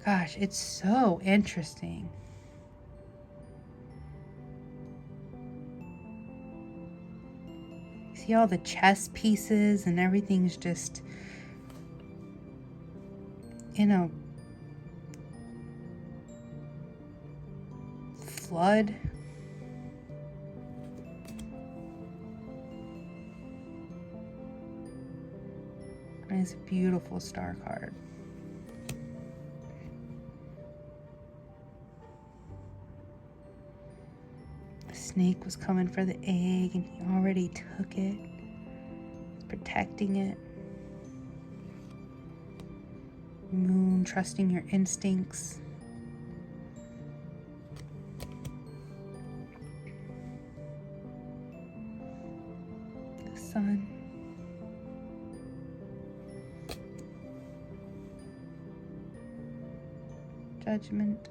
Gosh, it's so interesting. See all the chess pieces and everything's just in a flood. And it's a beautiful star card. The snake was coming for the egg and he already took it. He's protecting it. Moon, trusting your instincts. The sun. Judgment.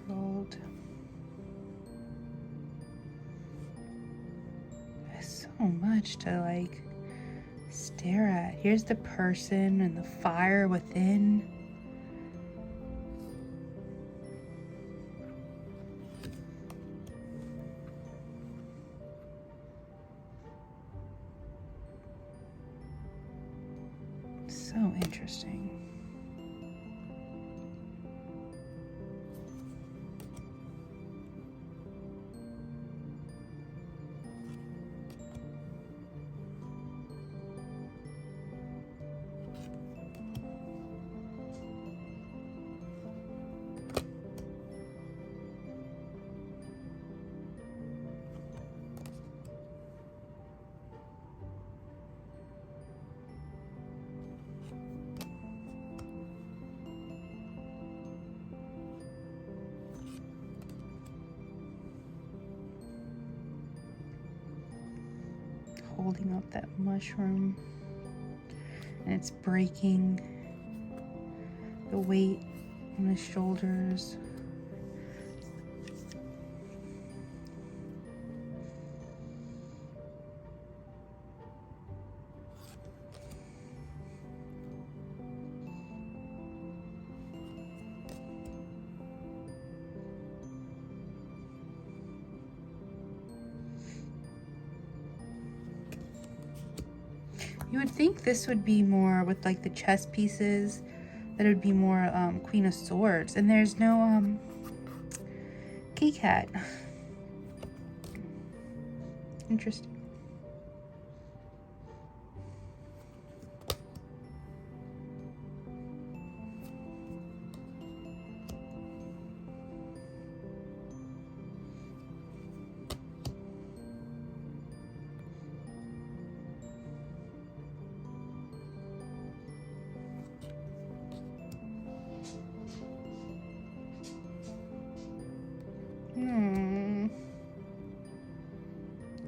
World. There's so much to like stare at. Here's the person and the fire within. So interesting. Holding up that mushroom and it's breaking, the weight on his shoulders. You would think this would be more with like the chess pieces, that it would be more Queen of Swords, and there's no key cat. Interesting.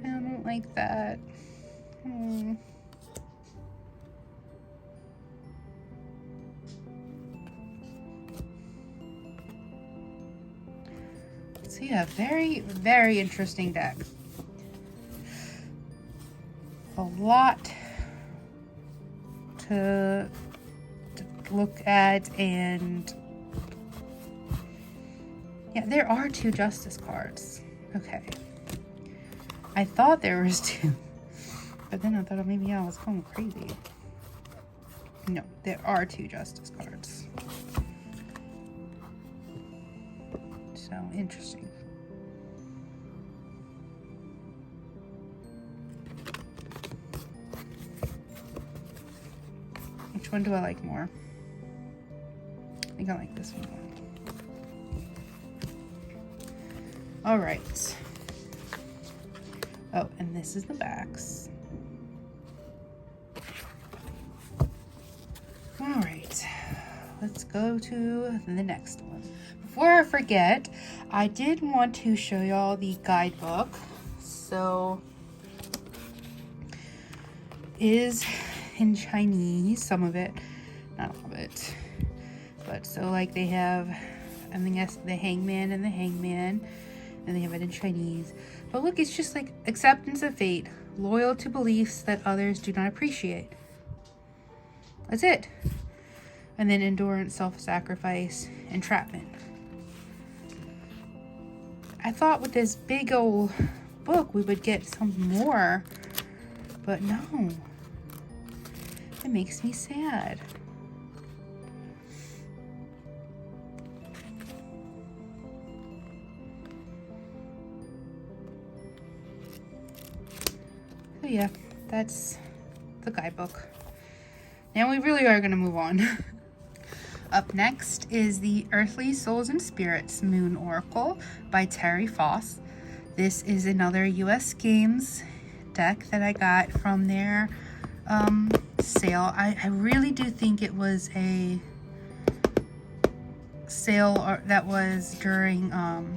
I don't like that. So yeah, very, very interesting deck. A lot to look at, and yeah, there are 2 Justice cards. Okay. I thought there was 2, but then I thought maybe I was going crazy. No, there are 2 Justice cards. So interesting. Which one do I like more? I think I like this one more. All right. Oh, and this is the backs. All right, let's go to the next one. Before I forget, I did want to show y'all the guidebook. So, is in Chinese, some of it, not all of it. But so like they have, I guess the hangman and the hangman, and they have it in Chinese. But look, it's just like acceptance of fate, loyal to beliefs that others do not appreciate. That's it. And then endurance, self-sacrifice, entrapment. I thought with this big old book we would get some more, but no. It makes me sad. So yeah, that's the guidebook. Now we really are going to move on. Up next is the Earthly Souls and Spirits Moon Oracle by Terry Foss. This is another US Games deck that I got from their sale. I really do think it was a sale that was during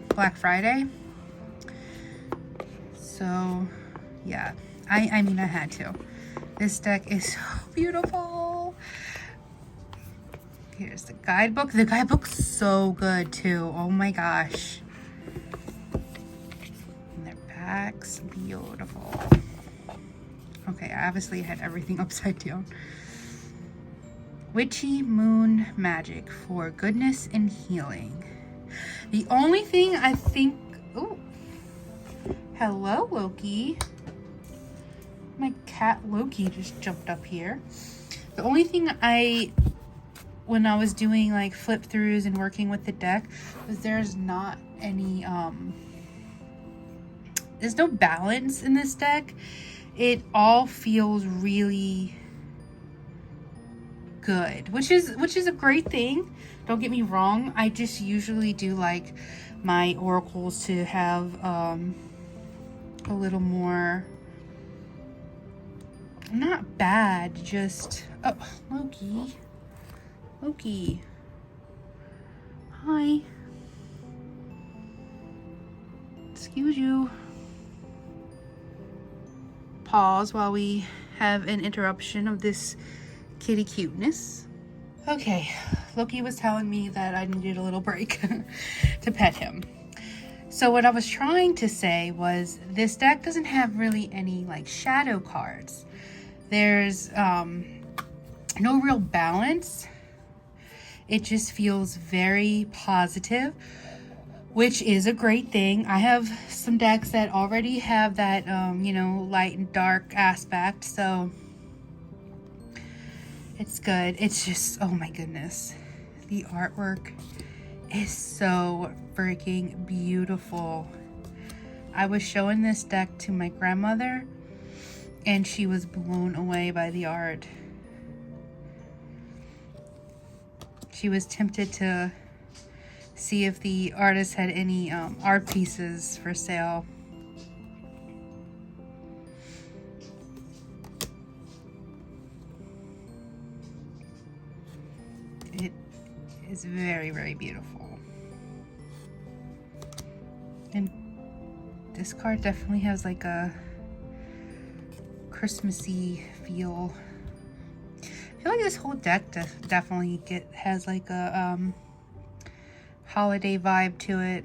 Black Friday. So yeah, I mean I had to. This deck is so beautiful. Here's the guidebook. The guidebook's so good too. Oh my gosh. And their back's beautiful. Okay, I obviously had everything upside down. Witchy Moon Magic for goodness and healing. The only thing I think... Oh, hello, Loki. My cat Loki just jumped up here. The only thing when I was doing like flip throughs and working with the deck, was there's not any, there's no balance in this deck. It all feels really good, which is a great thing. Don't get me wrong. I just usually do like my oracles to have a little more, not bad, just, oh, Loki, hi, excuse you. Pause while we have an interruption of this kitty cuteness. Okay, Loki was telling me that I needed a little break to pet him. So what I was trying to say was this deck doesn't have really any like shadow cards. There's no real balance. It just feels very positive, which is a great thing. I have some decks that already have that, you know, light and dark aspect, so it's good. It's just, oh my goodness. The artwork is so freaking beautiful. I was showing this deck to my grandmother, and she was blown away by the art. She was tempted to see if the artist had any art pieces for sale. It is very, very beautiful. And this card definitely has like a Christmassy feel. I feel like this whole deck definitely has like a holiday vibe to it.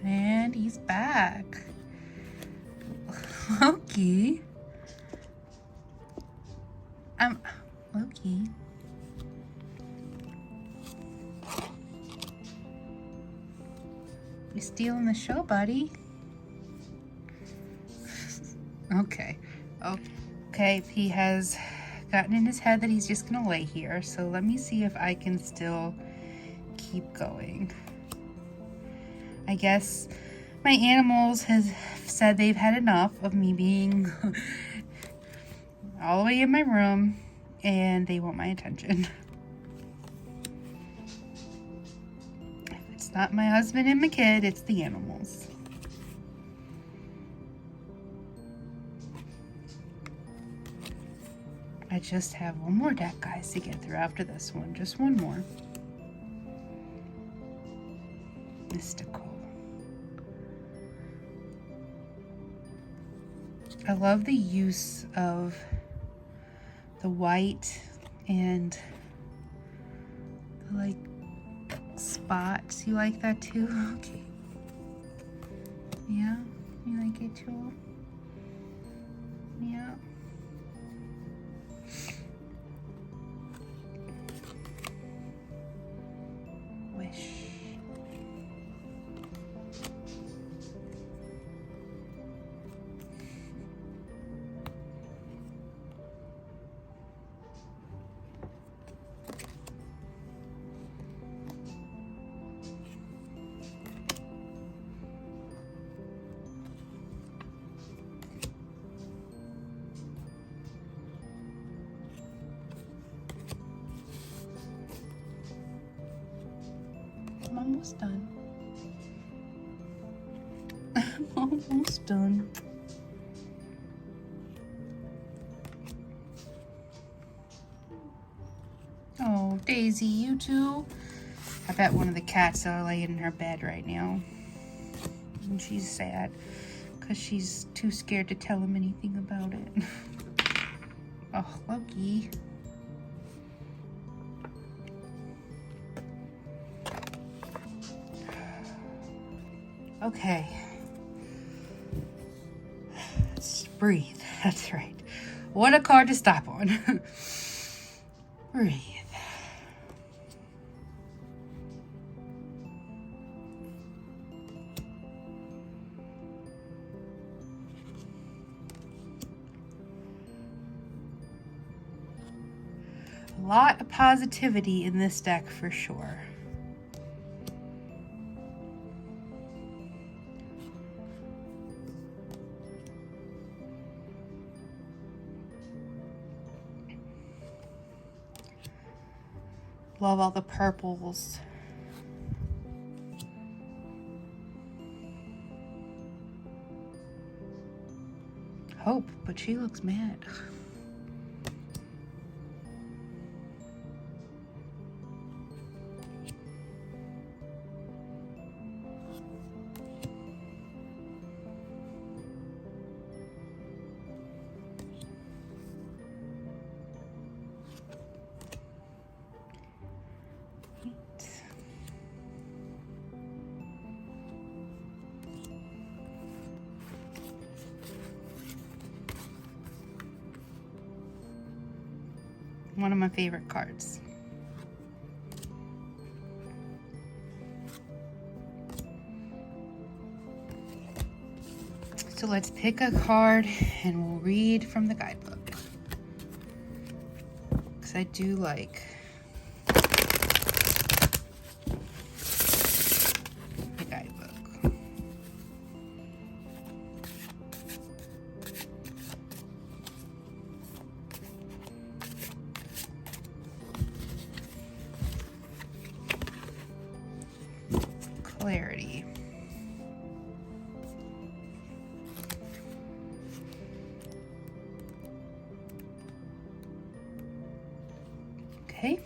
And he's back. Loki. Loki. You stealing the show, buddy? Okay. Okay, he has gotten in his head that he's just gonna lay here, so let me see if I can still keep going. I guess my animals have said they've had enough of me being all the way in my room, and they want my attention. If it's not my husband and my kid, it's the animals. I just have one more deck, guys, to get through after this one. Just one more. Mystical. I love the use of the white and the, like, spots. You like that too? Okay. Yeah, you like it too? Yeah. Wish. I'm almost done. I'm almost done. Oh, Daisy, you too? I bet one of the cats are laying in her bed right now. And she's sad because she's too scared to tell him anything about it. Oh, Loki. Okay. Let's breathe. That's right. What a card to stop on. Breathe. A lot of positivity in this deck for sure. Love all the purples. Hope, but she looks mad. One of my favorite cards. So let's pick a card and we'll read from the guidebook. Because I do like the guidebook. Clarity. Okay.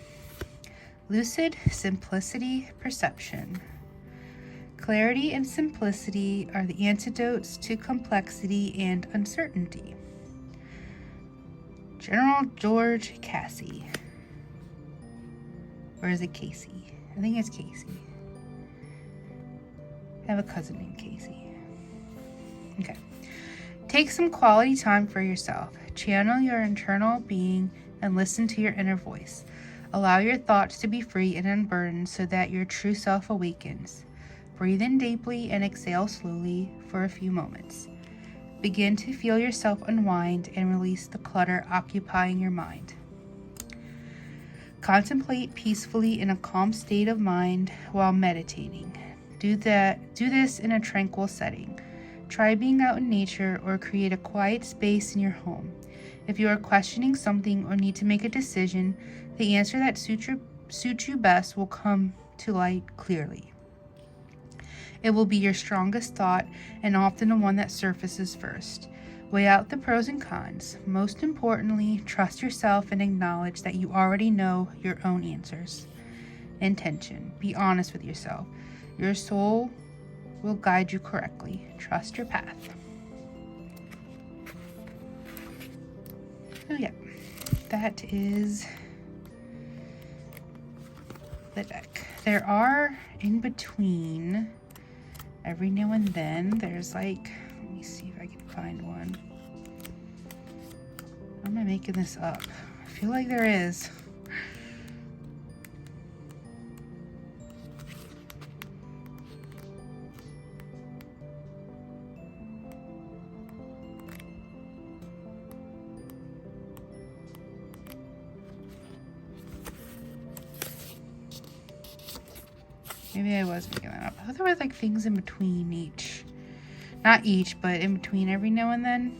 Lucid, simplicity, perception. Clarity and simplicity are the antidotes to complexity and uncertainty. General George Casey. Or is it Casey? I think it's Casey. I have a cousin named Casey. Okay. Take some quality time for yourself. Channel your internal being and listen to your inner voice. Allow your thoughts to be free and unburdened so that your true self awakens. Breathe in deeply and exhale slowly for a few moments. Begin to feel yourself unwind and release the clutter occupying your mind. Contemplate peacefully in a calm state of mind while meditating. Do this in a tranquil setting. Try being out in nature or create a quiet space in your home. If you are questioning something or need to make a decision, the answer that suits you best will come to light clearly. It will be your strongest thought and often the one that surfaces first. Weigh out the pros and cons. Most importantly, trust yourself and acknowledge that you already know your own answers. Intention. Be honest with yourself. Your soul will guide you correctly. Trust your path. So yeah, that is the deck. There are in between, every now and then, there's like, let me see if I can find one. Am I making this up? I feel like there is. Maybe I was making that up. I thought there were like things in between each. Not each, but in between every now and then.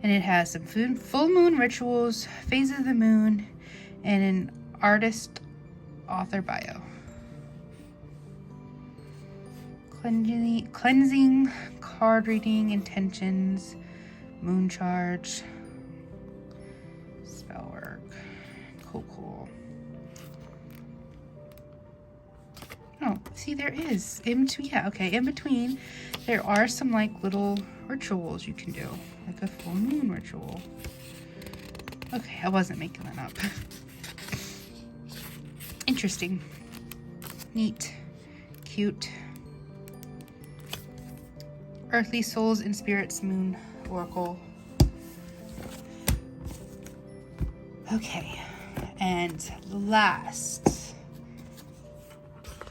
And it has some full moon rituals, phases of the moon, and an artist author bio. Cleansing, card reading, intentions, moon charge, spell work. Cool. Oh, see, there is. In between, there are some like little rituals you can do, like a full moon ritual. Okay, I wasn't making that up. Interesting. Neat. Cute. Earthly Souls and Spirits Moon Oracle. Okay, and last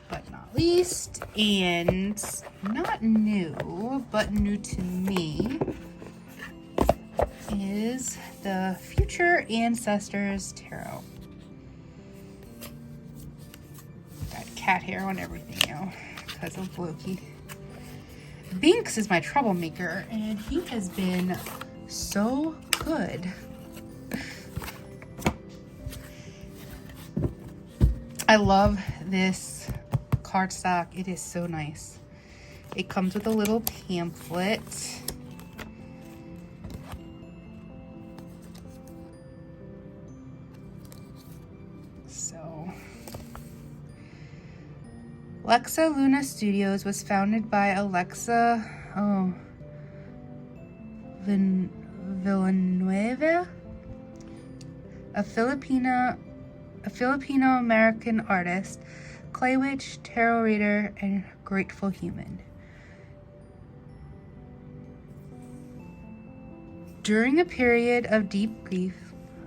but not least, and not new, but new to me, is the Future Ancestors Tarot. Got cat hair on everything now because of Loki. Binks is my troublemaker, and he has been so good. I love this cardstock. It is so nice. It comes with a little pamphlet. So, Alexa Luna Studios was founded by Alexa Villanueva, a Filipino-American artist, clay witch, tarot reader, and grateful human. During a period of deep grief,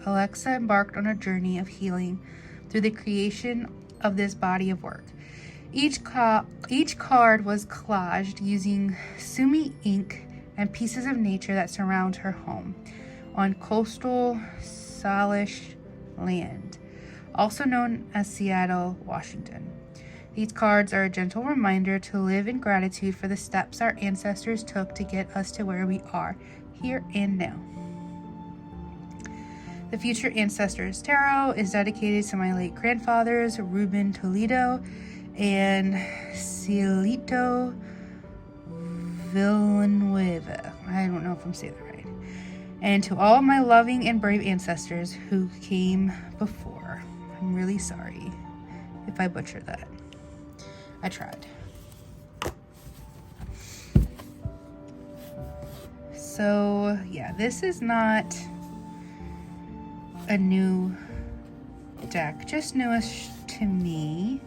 Alexa embarked on a journey of healing through the creation of this body of work. Each card was collaged using sumi ink and pieces of nature that surround her home on coastal Salish land, also known as Seattle, Washington. These cards are a gentle reminder to live in gratitude for the steps our ancestors took to get us to where we are, here and now. The Future Ancestors Tarot is dedicated to my late grandfathers, Ruben Toledo and Cielito Villanueva. I don't know if I'm saying that right. And to all my loving and brave ancestors who came before. I'm really sorry if I butchered that. I tried. So, yeah, this is not a new deck, just newish to me.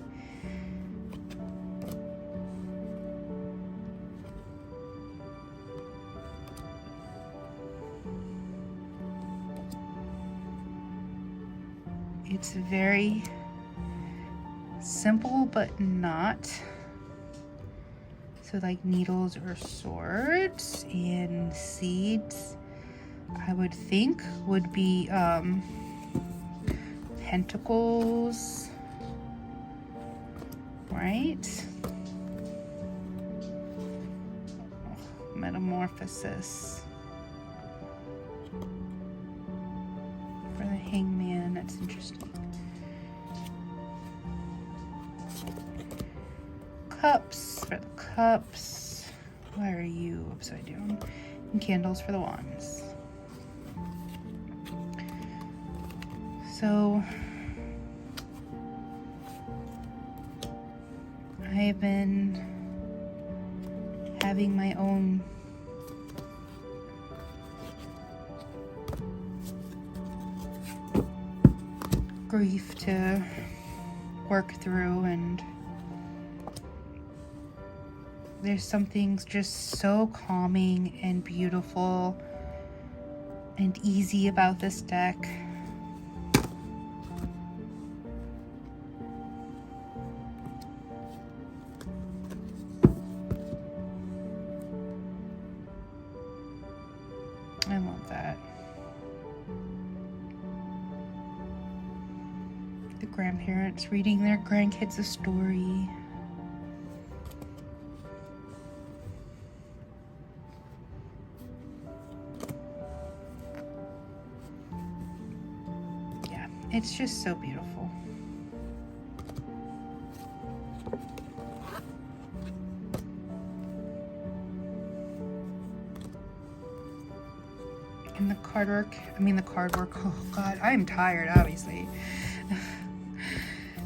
It's very simple, but not. So like needles or swords and seeds, I would think would be pentacles, right? Oh, metamorphosis. For the hangman, that's interesting. Cups for the cups. Why are you upside down? And candles for the wands. So I've been having my own grief to work through, and there's something just so calming and beautiful and easy about this deck. I love that. The grandparents reading their grandkids a story. Yeah, it's just so beautiful. And the card work, oh God, I am tired, obviously.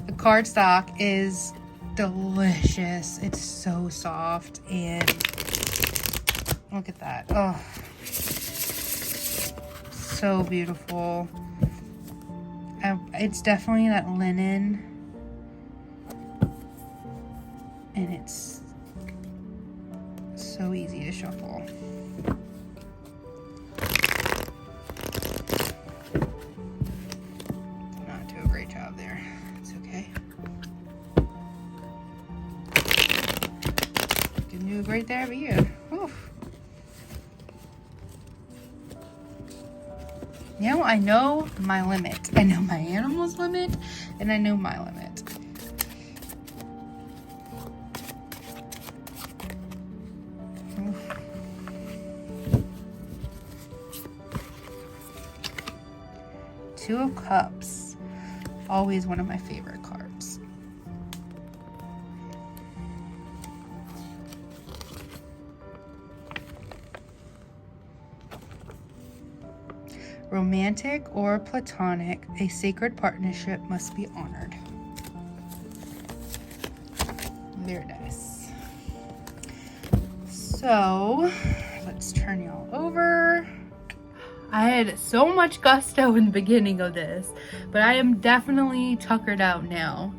The cardstock is delicious. It's so soft, and look at that. Oh, so beautiful. It's definitely that linen, and it's so easy to shuffle. Not do a great job there. It's okay. Didn't do great there, but you. Oof. You know, I know my limit. I know my animal's limit, and I know my limit. Oof. Two of Cups. Always one of my favorite cards. Romantic or platonic, a sacred partnership must be honored. There it is. So, let's turn y'all over. I had so much gusto in the beginning of this, but I am definitely tuckered out now.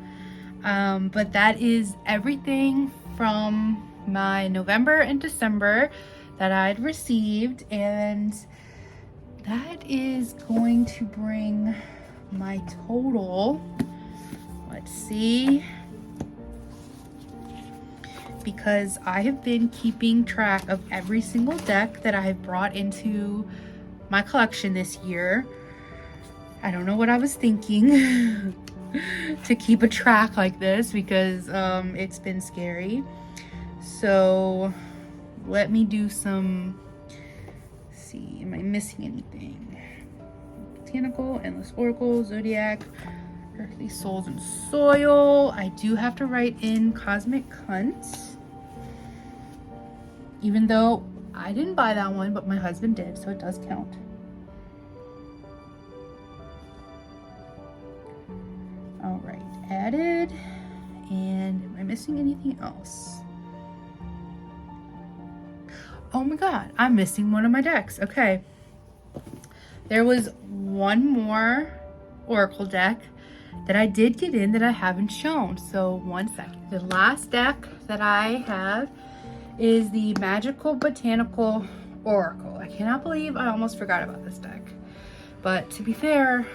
But that is everything from my November and December that I'd received, and that is going to bring my total, let's see, because I have been keeping track of every single deck that I have brought into my collection this year. I don't know what I was thinking to keep a track like this, because it's been scary. So let me do some, see, am I missing anything? Botanical, Endless Oracle, Zodiac, Earthly Souls and Soil. I do have to write in Cosmic Hunt, even though I didn't buy that one, but my husband did, so it does count. All right, added. And am I missing anything else? Oh my God, I'm missing one of my decks. Okay. There was one more Oracle deck that I did get in that I haven't shown. So 1 second. The last deck that I have is the Magical Botanical Oracle. I cannot believe I almost forgot about this deck. But to be fair,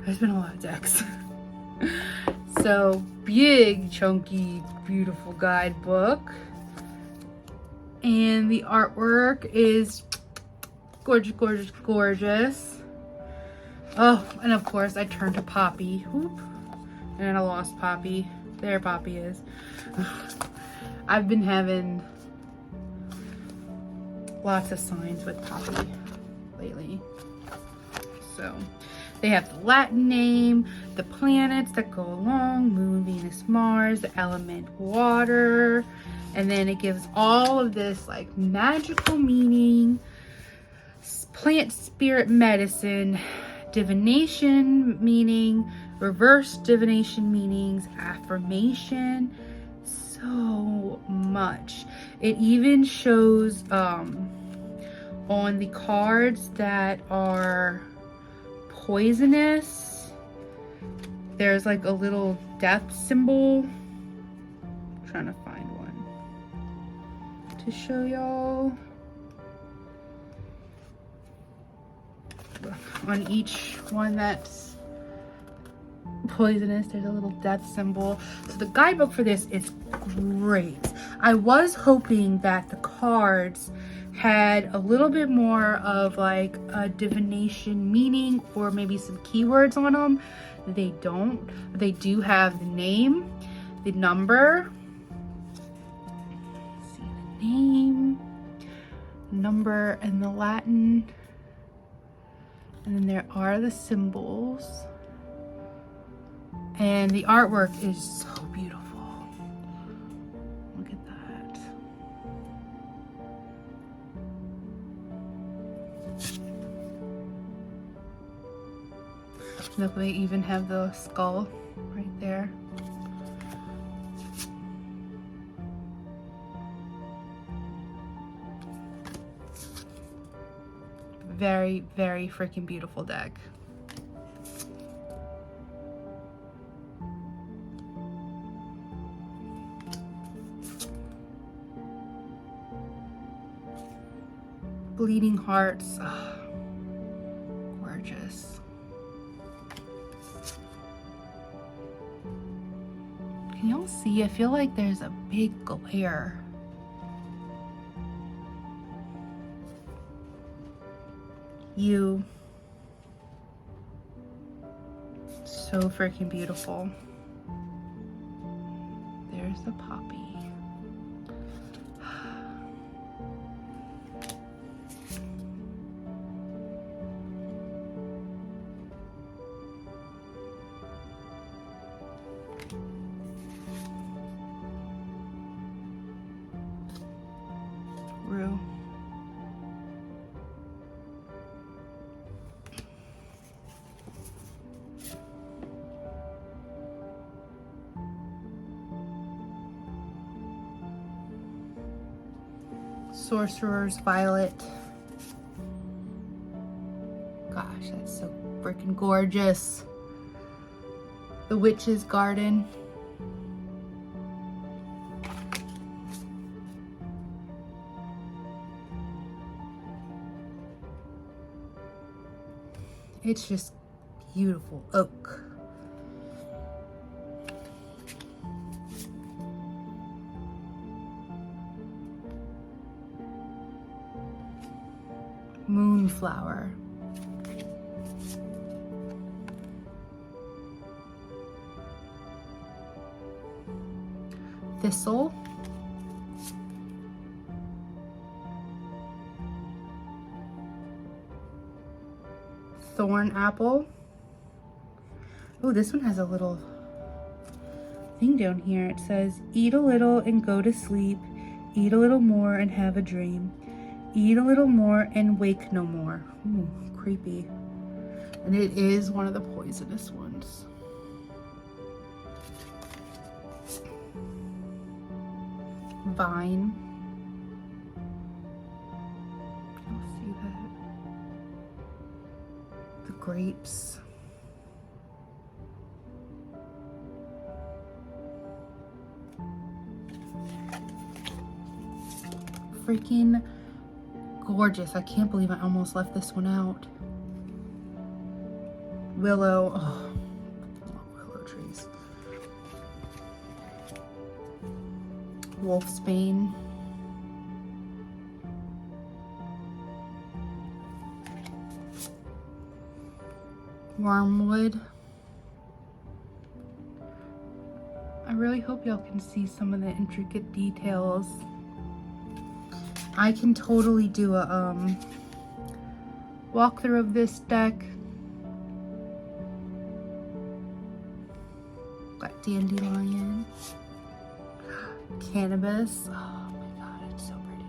there's been a lot of decks. So big, chunky, beautiful guidebook. And the artwork is gorgeous, gorgeous, gorgeous. Oh, and of course I turned to Poppy. Whoop. And I lost Poppy. There Poppy is. I've been having lots of signs with Poppy lately. So they have the Latin name, the planets that go along, Moon, Venus, Mars, the element water, and then it gives all of this like magical meaning, plant spirit medicine, divination meaning, reverse divination meanings, affirmation, so much. It even shows on the cards that are poisonous. There's like a little death symbol. I'm trying to find one to show y'all. On each one that's poisonous, there's a little death symbol. So the guidebook for this is great. I was hoping that the cards had a little bit more of like a divination meaning or maybe some keywords on them. They don't. They do have the name, the number, let's see, the name, number, and the Latin. And then there are the symbols. And the artwork is so beautiful. Look at that. Look, they even have the skull right there. Very, very freaking beautiful deck. Bleeding Hearts. Oh, gorgeous. Can y'all see? I feel like there's a big glare. You. So freaking beautiful. There's the poppy. Rue. Sorcerer's Violet. Gosh, that's so freaking gorgeous. The Witch's Garden. It's just beautiful. Oak. Moonflower. Thistle. Thorn apple. Oh, this one has a little thing down here. It says, eat a little and go to sleep. Eat a little more and have a dream. Eat a little more and wake no more. Ooh, creepy. And it is one of the poisonous ones. Vine. You'll see that. The grapes. Freaking gorgeous. I can't believe I almost left this one out. Willow. Oh, I love willow trees. Wolfsbane. Wormwood. I really hope y'all can see some of the intricate details. I can totally do a walkthrough of this deck. Got dandelion, cannabis. Oh my god, it's so pretty.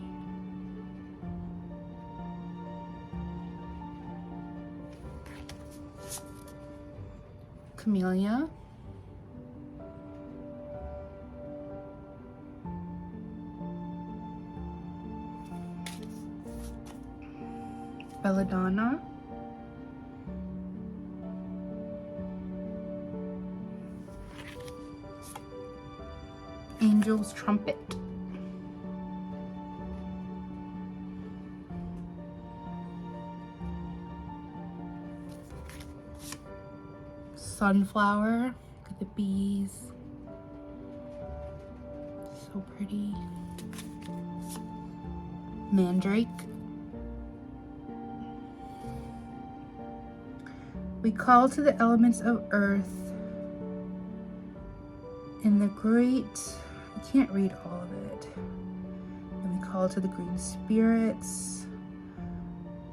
Camellia. Belladonna. Angel's trumpet. Sunflower. Look at the bees. So pretty. Mandrake. We call to the elements of earth in the great, I can't read all of it. And we call to the green spirits.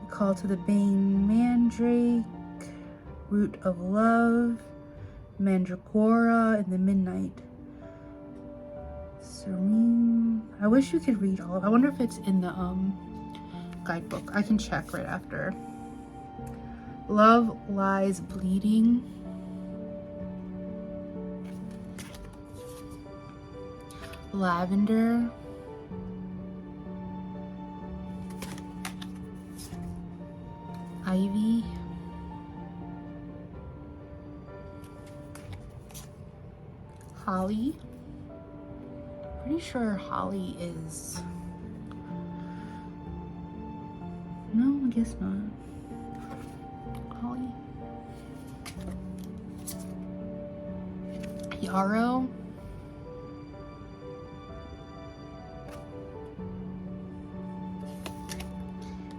We call to the Bane Mandrake, root of love, Mandragora, and the midnight serene. I wish you could read all of it. I wonder if it's in the guidebook. I can check right after. Love lies bleeding. Lavender. Ivy. Holly. Pretty sure holly is... No, I guess not. Holly. Yarrow.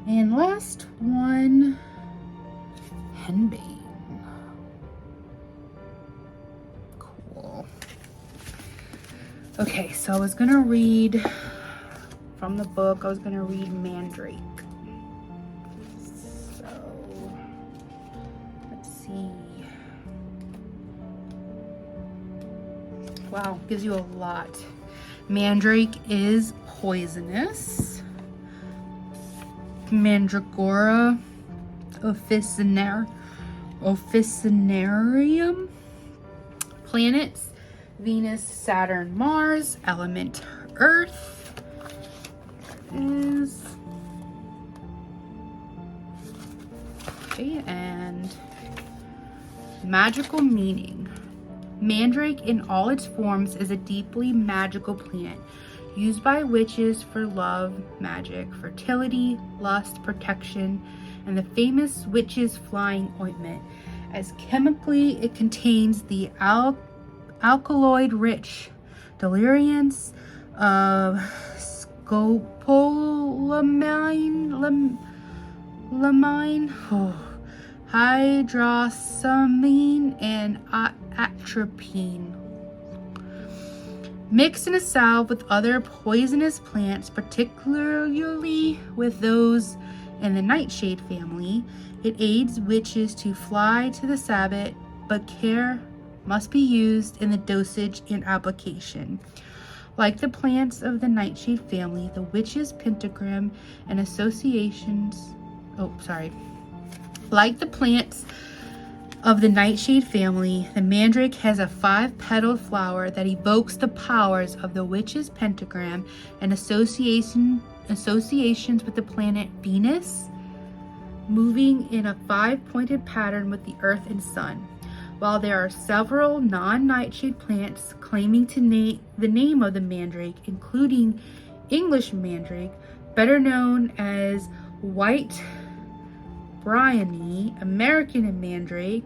And last one, henbane. Cool. Okay, so I was gonna read from the book, I was gonna read Mandrake. So, let's see. Wow, gives you a lot. Mandrake is poisonous. Mandragora officinarium. Planets: Venus, Saturn, Mars. Element: Earth. Is okay, and magical meaning. Mandrake in all its forms is a deeply magical plant used by witches for love, magic, fertility, lust, protection, and the famous witch's flying ointment. As chemically, it contains the alkaloid-rich deliriums of scopolamine, hydrosamine, and atropine. Mixed in a salve with other poisonous plants, particularly with those in the nightshade family, it aids witches to fly to the Sabbath, but care must be used in the dosage and application. Like the plants of the nightshade family, the witch's pentagram and like the plants of the nightshade family, the mandrake has a 5-petaled flower that evokes the powers of the witch's pentagram and associations with the planet Venus, moving in a 5-pointed pattern with the earth and sun. While there are several non-nightshade plants claiming to the name of the mandrake, including English mandrake, better known as white bryony, American mandrake,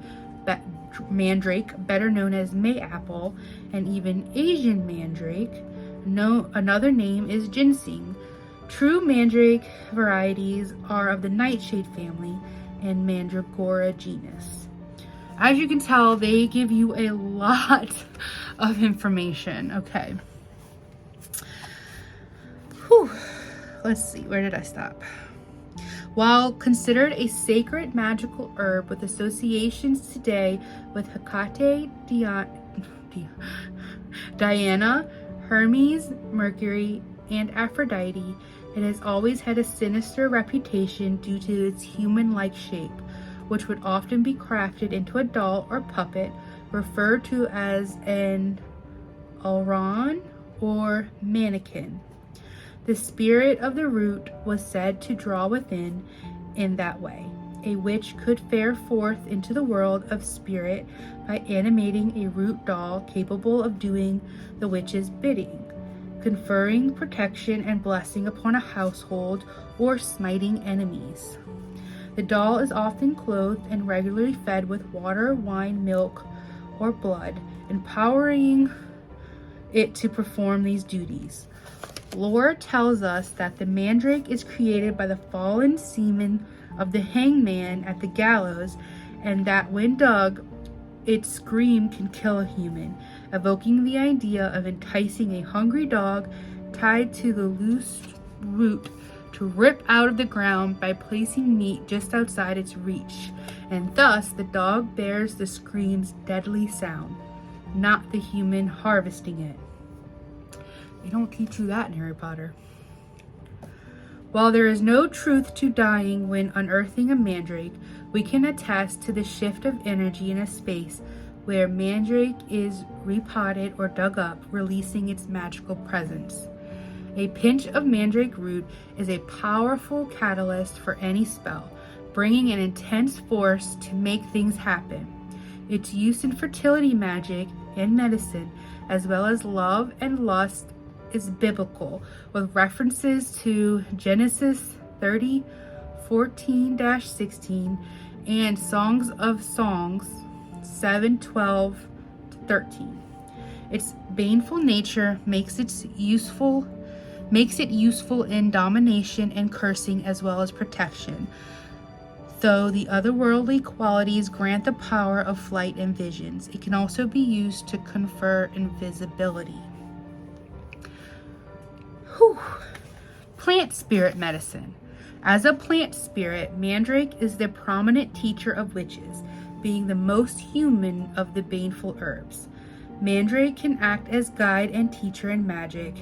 better known as mayapple, and even Asian mandrake. Another name is ginseng. True mandrake varieties are of the nightshade family and Mandragora genus. As you can tell, they give you a lot of information. Okay. Whew. Let's see, where did I stop? While considered a sacred magical herb with associations today with Hecate, Diana, Hermes, Mercury, and Aphrodite, it has always had a sinister reputation due to its human-like shape, which would often be crafted into a doll or puppet, referred to as an auron or mannequin. The spirit of the root was said to draw within in that way. a witch could fare forth into the world of spirit by animating a root doll capable of doing the witch's bidding, conferring protection and blessing upon a household, or smiting enemies. The doll is often clothed and regularly fed with water, wine, milk, or blood, empowering it to perform these duties. Lore tells us that the mandrake is created by the fallen semen of the hangman at the gallows, and that when dug, its scream can kill a human, evoking the idea of enticing a hungry dog tied to the loose root to rip out of the ground by placing meat just outside its reach, and thus the dog bears the scream's deadly sound, not the human harvesting it. They don't teach you that in Harry Potter. While there is no truth to dying when unearthing a mandrake, we can attest to the shift of energy in a space where mandrake is repotted or dug up, releasing its magical presence. A pinch of mandrake root is a powerful catalyst for any spell, bringing an intense force to make things happen. Its use in fertility magic and medicine, as well as love and lust, is biblical, with references to Genesis 30:14-16 and Songs of Songs 7:12-13. Its baneful nature makes it useful in domination and cursing as well as protection, though the otherworldly qualities grant the power of flight and visions. It can also be used to confer invisibility. Plant spirit medicine. As a plant spirit, mandrake is the prominent teacher of witches, being the most human of the baneful herbs. Mandrake can act as guide and teacher in magic,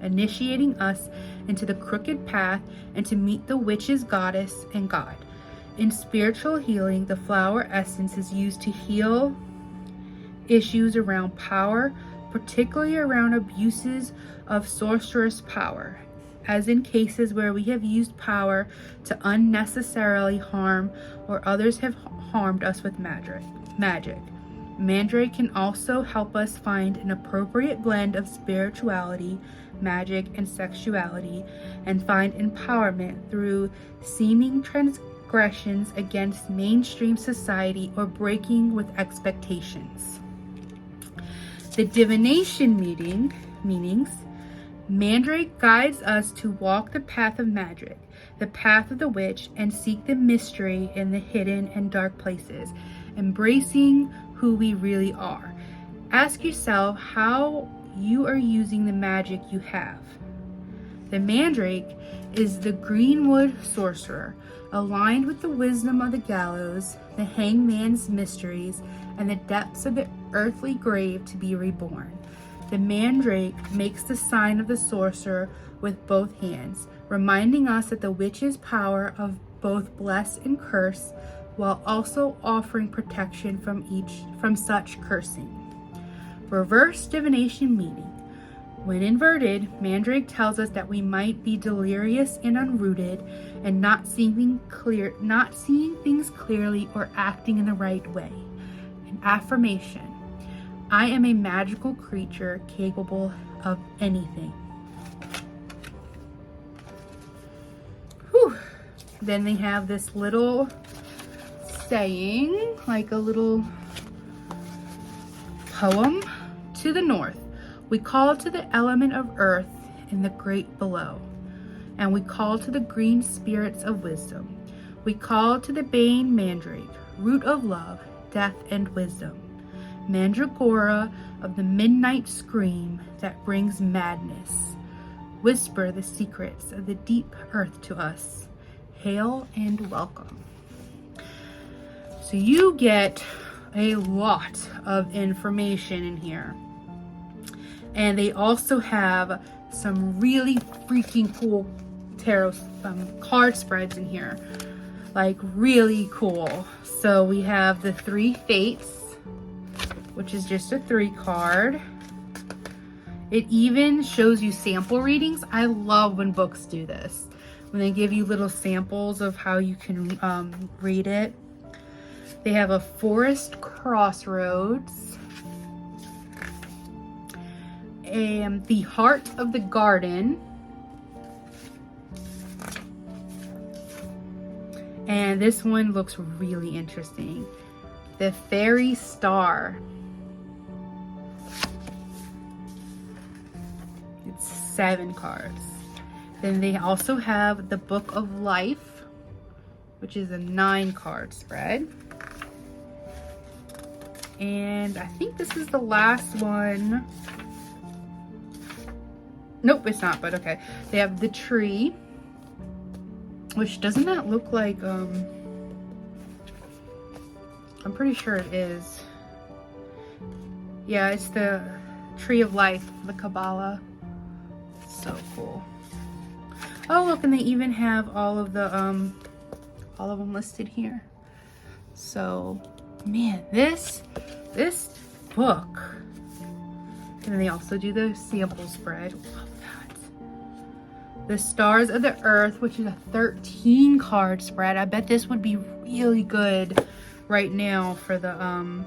initiating us into the crooked path and to meet the witch's goddess and god. In spiritual healing, the flower essence is used to heal issues around power, particularly around abuses of sorcerous power, as in cases where we have used power to unnecessarily harm or others have harmed us with magic. Mandrake can also help us find an appropriate blend of spirituality, magic, and sexuality, and find empowerment through seeming transgressions against mainstream society or breaking with expectations. The divination meanings. Mandrake guides us to walk the path of magic, the path of the witch, and seek the mystery in the hidden and dark places, embracing who we really are. Ask yourself how you are using the magic you have. The mandrake is the greenwood sorcerer, aligned with the wisdom of the gallows, the hangman's mysteries, and the depths of the earthly grave to be reborn. The mandrake makes the sign of the sorcerer with both hands, reminding us that the witch's power of both bless and curse, while also offering protection from such cursing. Reverse divination meaning. When inverted, mandrake tells us that we might be delirious and unrooted and not seeing things clearly or acting in the right way. An affirmation. I am a magical creature capable of anything. Whew. Then they have this little saying, like a little poem. To the north, we call to the element of earth in the great below, and we call to the green spirits of wisdom. We call to the bane mandrake, root of love, death, and wisdom. Mandragora of the midnight scream that brings madness. Whisper the secrets of the deep earth to us. Hail and welcome. So you get a lot of information in here. And they also have some really freaking cool tarot card spreads in here. Like really cool. So we have the 3 Fates, which is just a 3 card. It even shows you sample readings. I love when books do this. when they give you little samples of how you can read it. They have a forest crossroads, and the heart of the garden, and this one looks really interesting. The fairy star. It's 7 cards. Then they also have the Book of Life, which is a 9 card spread. And I think this is the last one. Nope, it's not, but okay. They have the tree, which doesn't that look like, I'm pretty sure it is. Yeah, it's the tree of life, the Kabbalah. So cool. Oh, look, and they even have all of them listed here. So, man, this book. And then they also do the sample spread. Love that. The Stars of the Earth, which is a 13 card spread. I bet this would be really good right now for the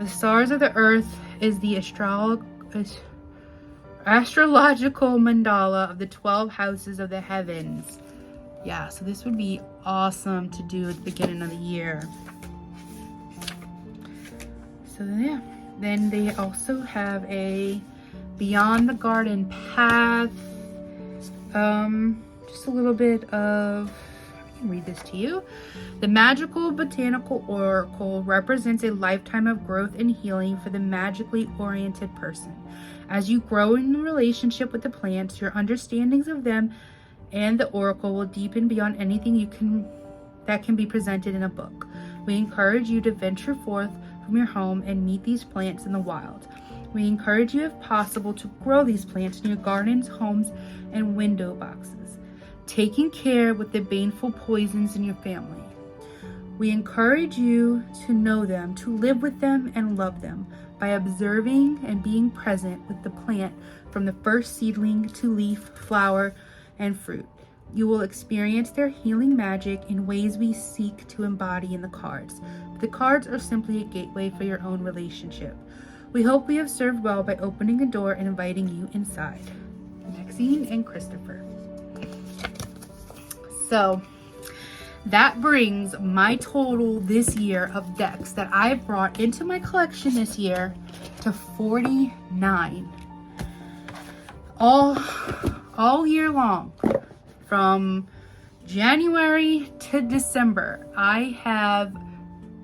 Stars of the Earth is the astrological mandala of the 12 houses of the heavens. Yeah, so this would be awesome to do at the beginning of the year. So yeah, then they also have a Beyond the Garden Path. Just a little bit of, I can read this to you. The magical botanical oracle represents a lifetime of growth and healing for the magically oriented person. As you grow in relationship with the plants, your understandings of them and the oracle will deepen beyond anything that can be presented in a book. We encourage you to venture forth from your home and meet these plants in the wild. We encourage you, if possible, to grow these plants in your gardens, homes, and window boxes, taking care with the baneful poisons in your family. We encourage you to know them, to live with them, and love them by observing and being present with the plant from the first seedling to leaf, flower, and fruit. You will experience their healing magic in ways we seek to embody in the cards. The cards are simply a gateway for your own relationship. We hope we have served well by opening a door and inviting you inside. Maxine and Christopher. So that brings my total this year of decks that I've brought into my collection this year to 49. All year long, from January to December, I have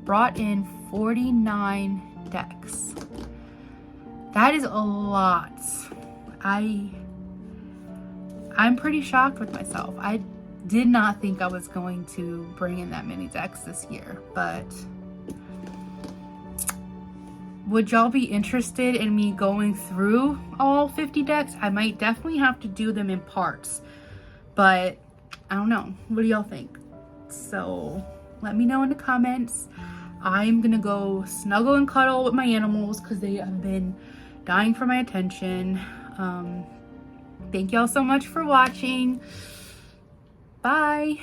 brought in 49 decks. That is a lot. I'm pretty shocked with myself. I did not think I was going to bring in that many decks this year, but would y'all be interested in me going through all 50 decks? I might definitely have to do them in parts, but I don't know. What do y'all think? So let me know in the comments. I'm gonna go snuggle and cuddle with my animals because they have been dying for my attention. Thank y'all so much for watching. Bye.